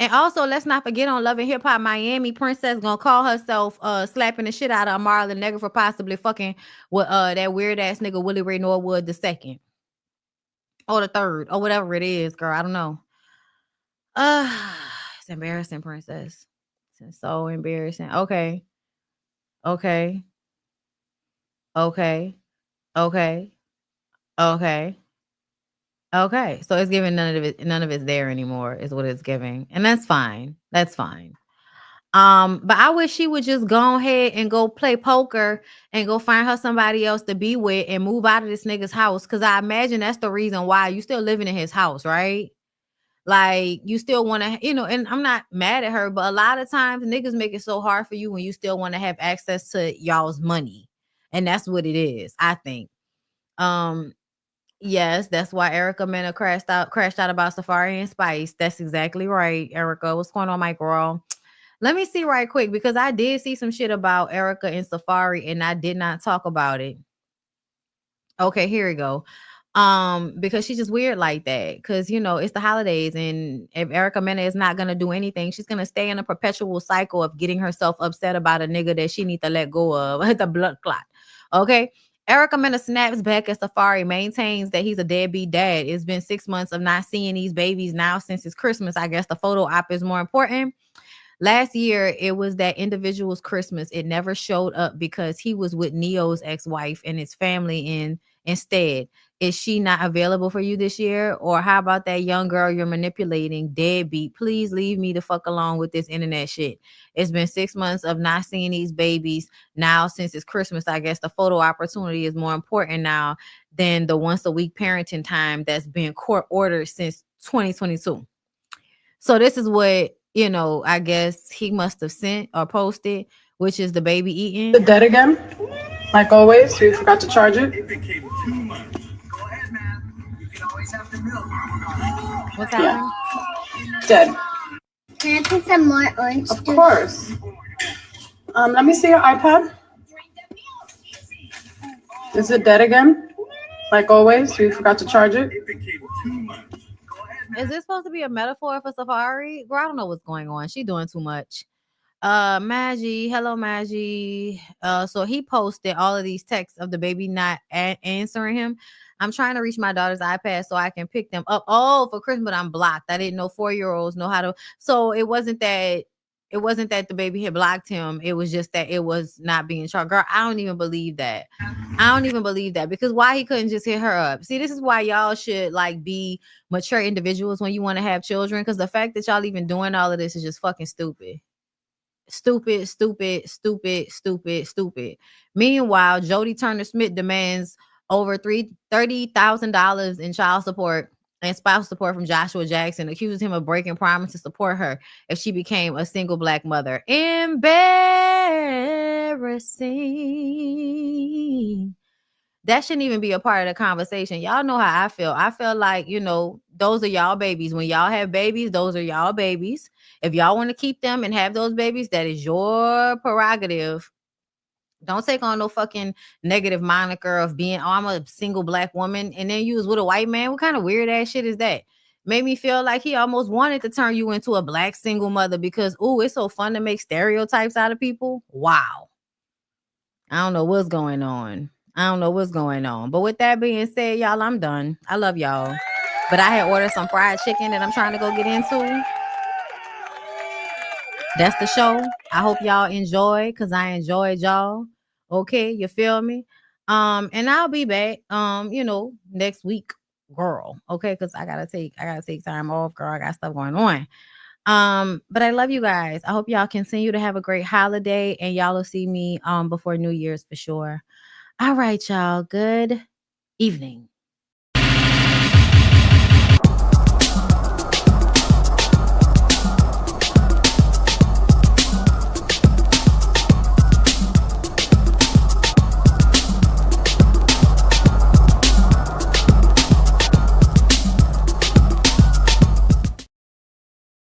And also, let's not forget on Love and Hip Hop Miami, Princess gonna call herself slapping the shit out of Amari the nigga for possibly fucking with that weird ass nigga Willie Ray Norwood the second or the third or whatever it is, girl. I don't know. It's embarrassing, Princess. It's so embarrassing. Okay. Okay. Okay. Okay. Okay. Okay, so it's giving none of it's there anymore, is what it's giving. And that's fine. That's fine. But I wish she would just go ahead and go play poker and go find her somebody else to be with and move out of this nigga's house. Cause I imagine that's the reason why you still living in his house, right? Like, you still want to, and I'm not mad at her, but a lot of times niggas make it so hard for you when you still want to have access to y'all's money. And that's what it is, I think. Yes, that's why Erica Mena crashed out about Safari and Spice. That's exactly right, Erica. What's going on, Mike Raw? Let me see right quick, because I did see some shit about Erica and Safari and I did not talk about it. Okay, here we go. Because she's just weird like that. Because you know it's the holidays, and if Erica Mena is not gonna do anything, she's gonna stay in a perpetual cycle of getting herself upset about a nigga that she need to let go of. The blood clot. Okay. Erica Mena snaps back as Safari maintains that he's a deadbeat dad. It's been 6 months of not seeing these babies now since it's Christmas. I guess the photo op is more important. Last year, it was that individual's Christmas. It never showed up because he was with Neo's ex-wife and his family instead. Is she not available for you this year? Or how about that young girl you're manipulating? Deadbeat. Please leave me the fuck alone with this internet shit. It's been 6 months of not seeing these babies now since it's Christmas. I guess the photo opportunity is more important now than the once a week parenting time that's been court ordered since 2022. So this is what, you know, I guess he must have sent or posted, which is the baby eating. The dead again, like always. We forgot to charge it. What's happening? Dead. Can I put some more orange Of course. Let me see your iPad. Is it dead again? Like always, we forgot to charge it. Is this supposed to be a metaphor for Safari? Girl, I don't know what's going on. She doing too much. Maggie, hello Maggie. So he posted all of these texts of the baby not answering him. I'm trying to reach my daughter's iPad so I can pick them up. Oh, for Christmas, but I'm blocked. I didn't know 4-year-olds know how to. So it wasn't that the baby had blocked him. It was just that it was not being charged. Girl, I don't even believe that. Because why he couldn't just hit her up? See, this is why y'all should like be mature individuals when you want to have children. Because the fact that y'all even doing all of this is just fucking stupid. Stupid. Meanwhile, Jody Turner Smith demands over $30,000 in child support and spousal support from Joshua Jackson, accuses him of breaking promise to support her if she became a single black mother. Embarrassing. That shouldn't even be a part of the conversation. Y'all know how I feel. I feel like, you know, those are y'all babies. When y'all have babies, those are y'all babies. If y'all want to keep them and have those babies, that is your prerogative. Don't take on no fucking negative moniker of being, oh, I'm a single black woman, and then you was with a white man. What kind of weird ass shit is that? Made me feel like he almost wanted to turn you into a black single mother because, ooh, it's so fun to make stereotypes out of people. Wow. I don't know what's going on. But with that being said, y'all, I'm done. I love y'all. But I had ordered some fried chicken that I'm trying to go get into. That's the show. I hope y'all enjoy because I enjoyed y'all. Okay, you feel me? And I'll be back you know, next week, girl. Okay, because I gotta take time off, girl. I got stuff going on. But I love you guys. I hope y'all continue to have a great holiday, and y'all will see me before New Year's for sure. All right, y'all. Good evening.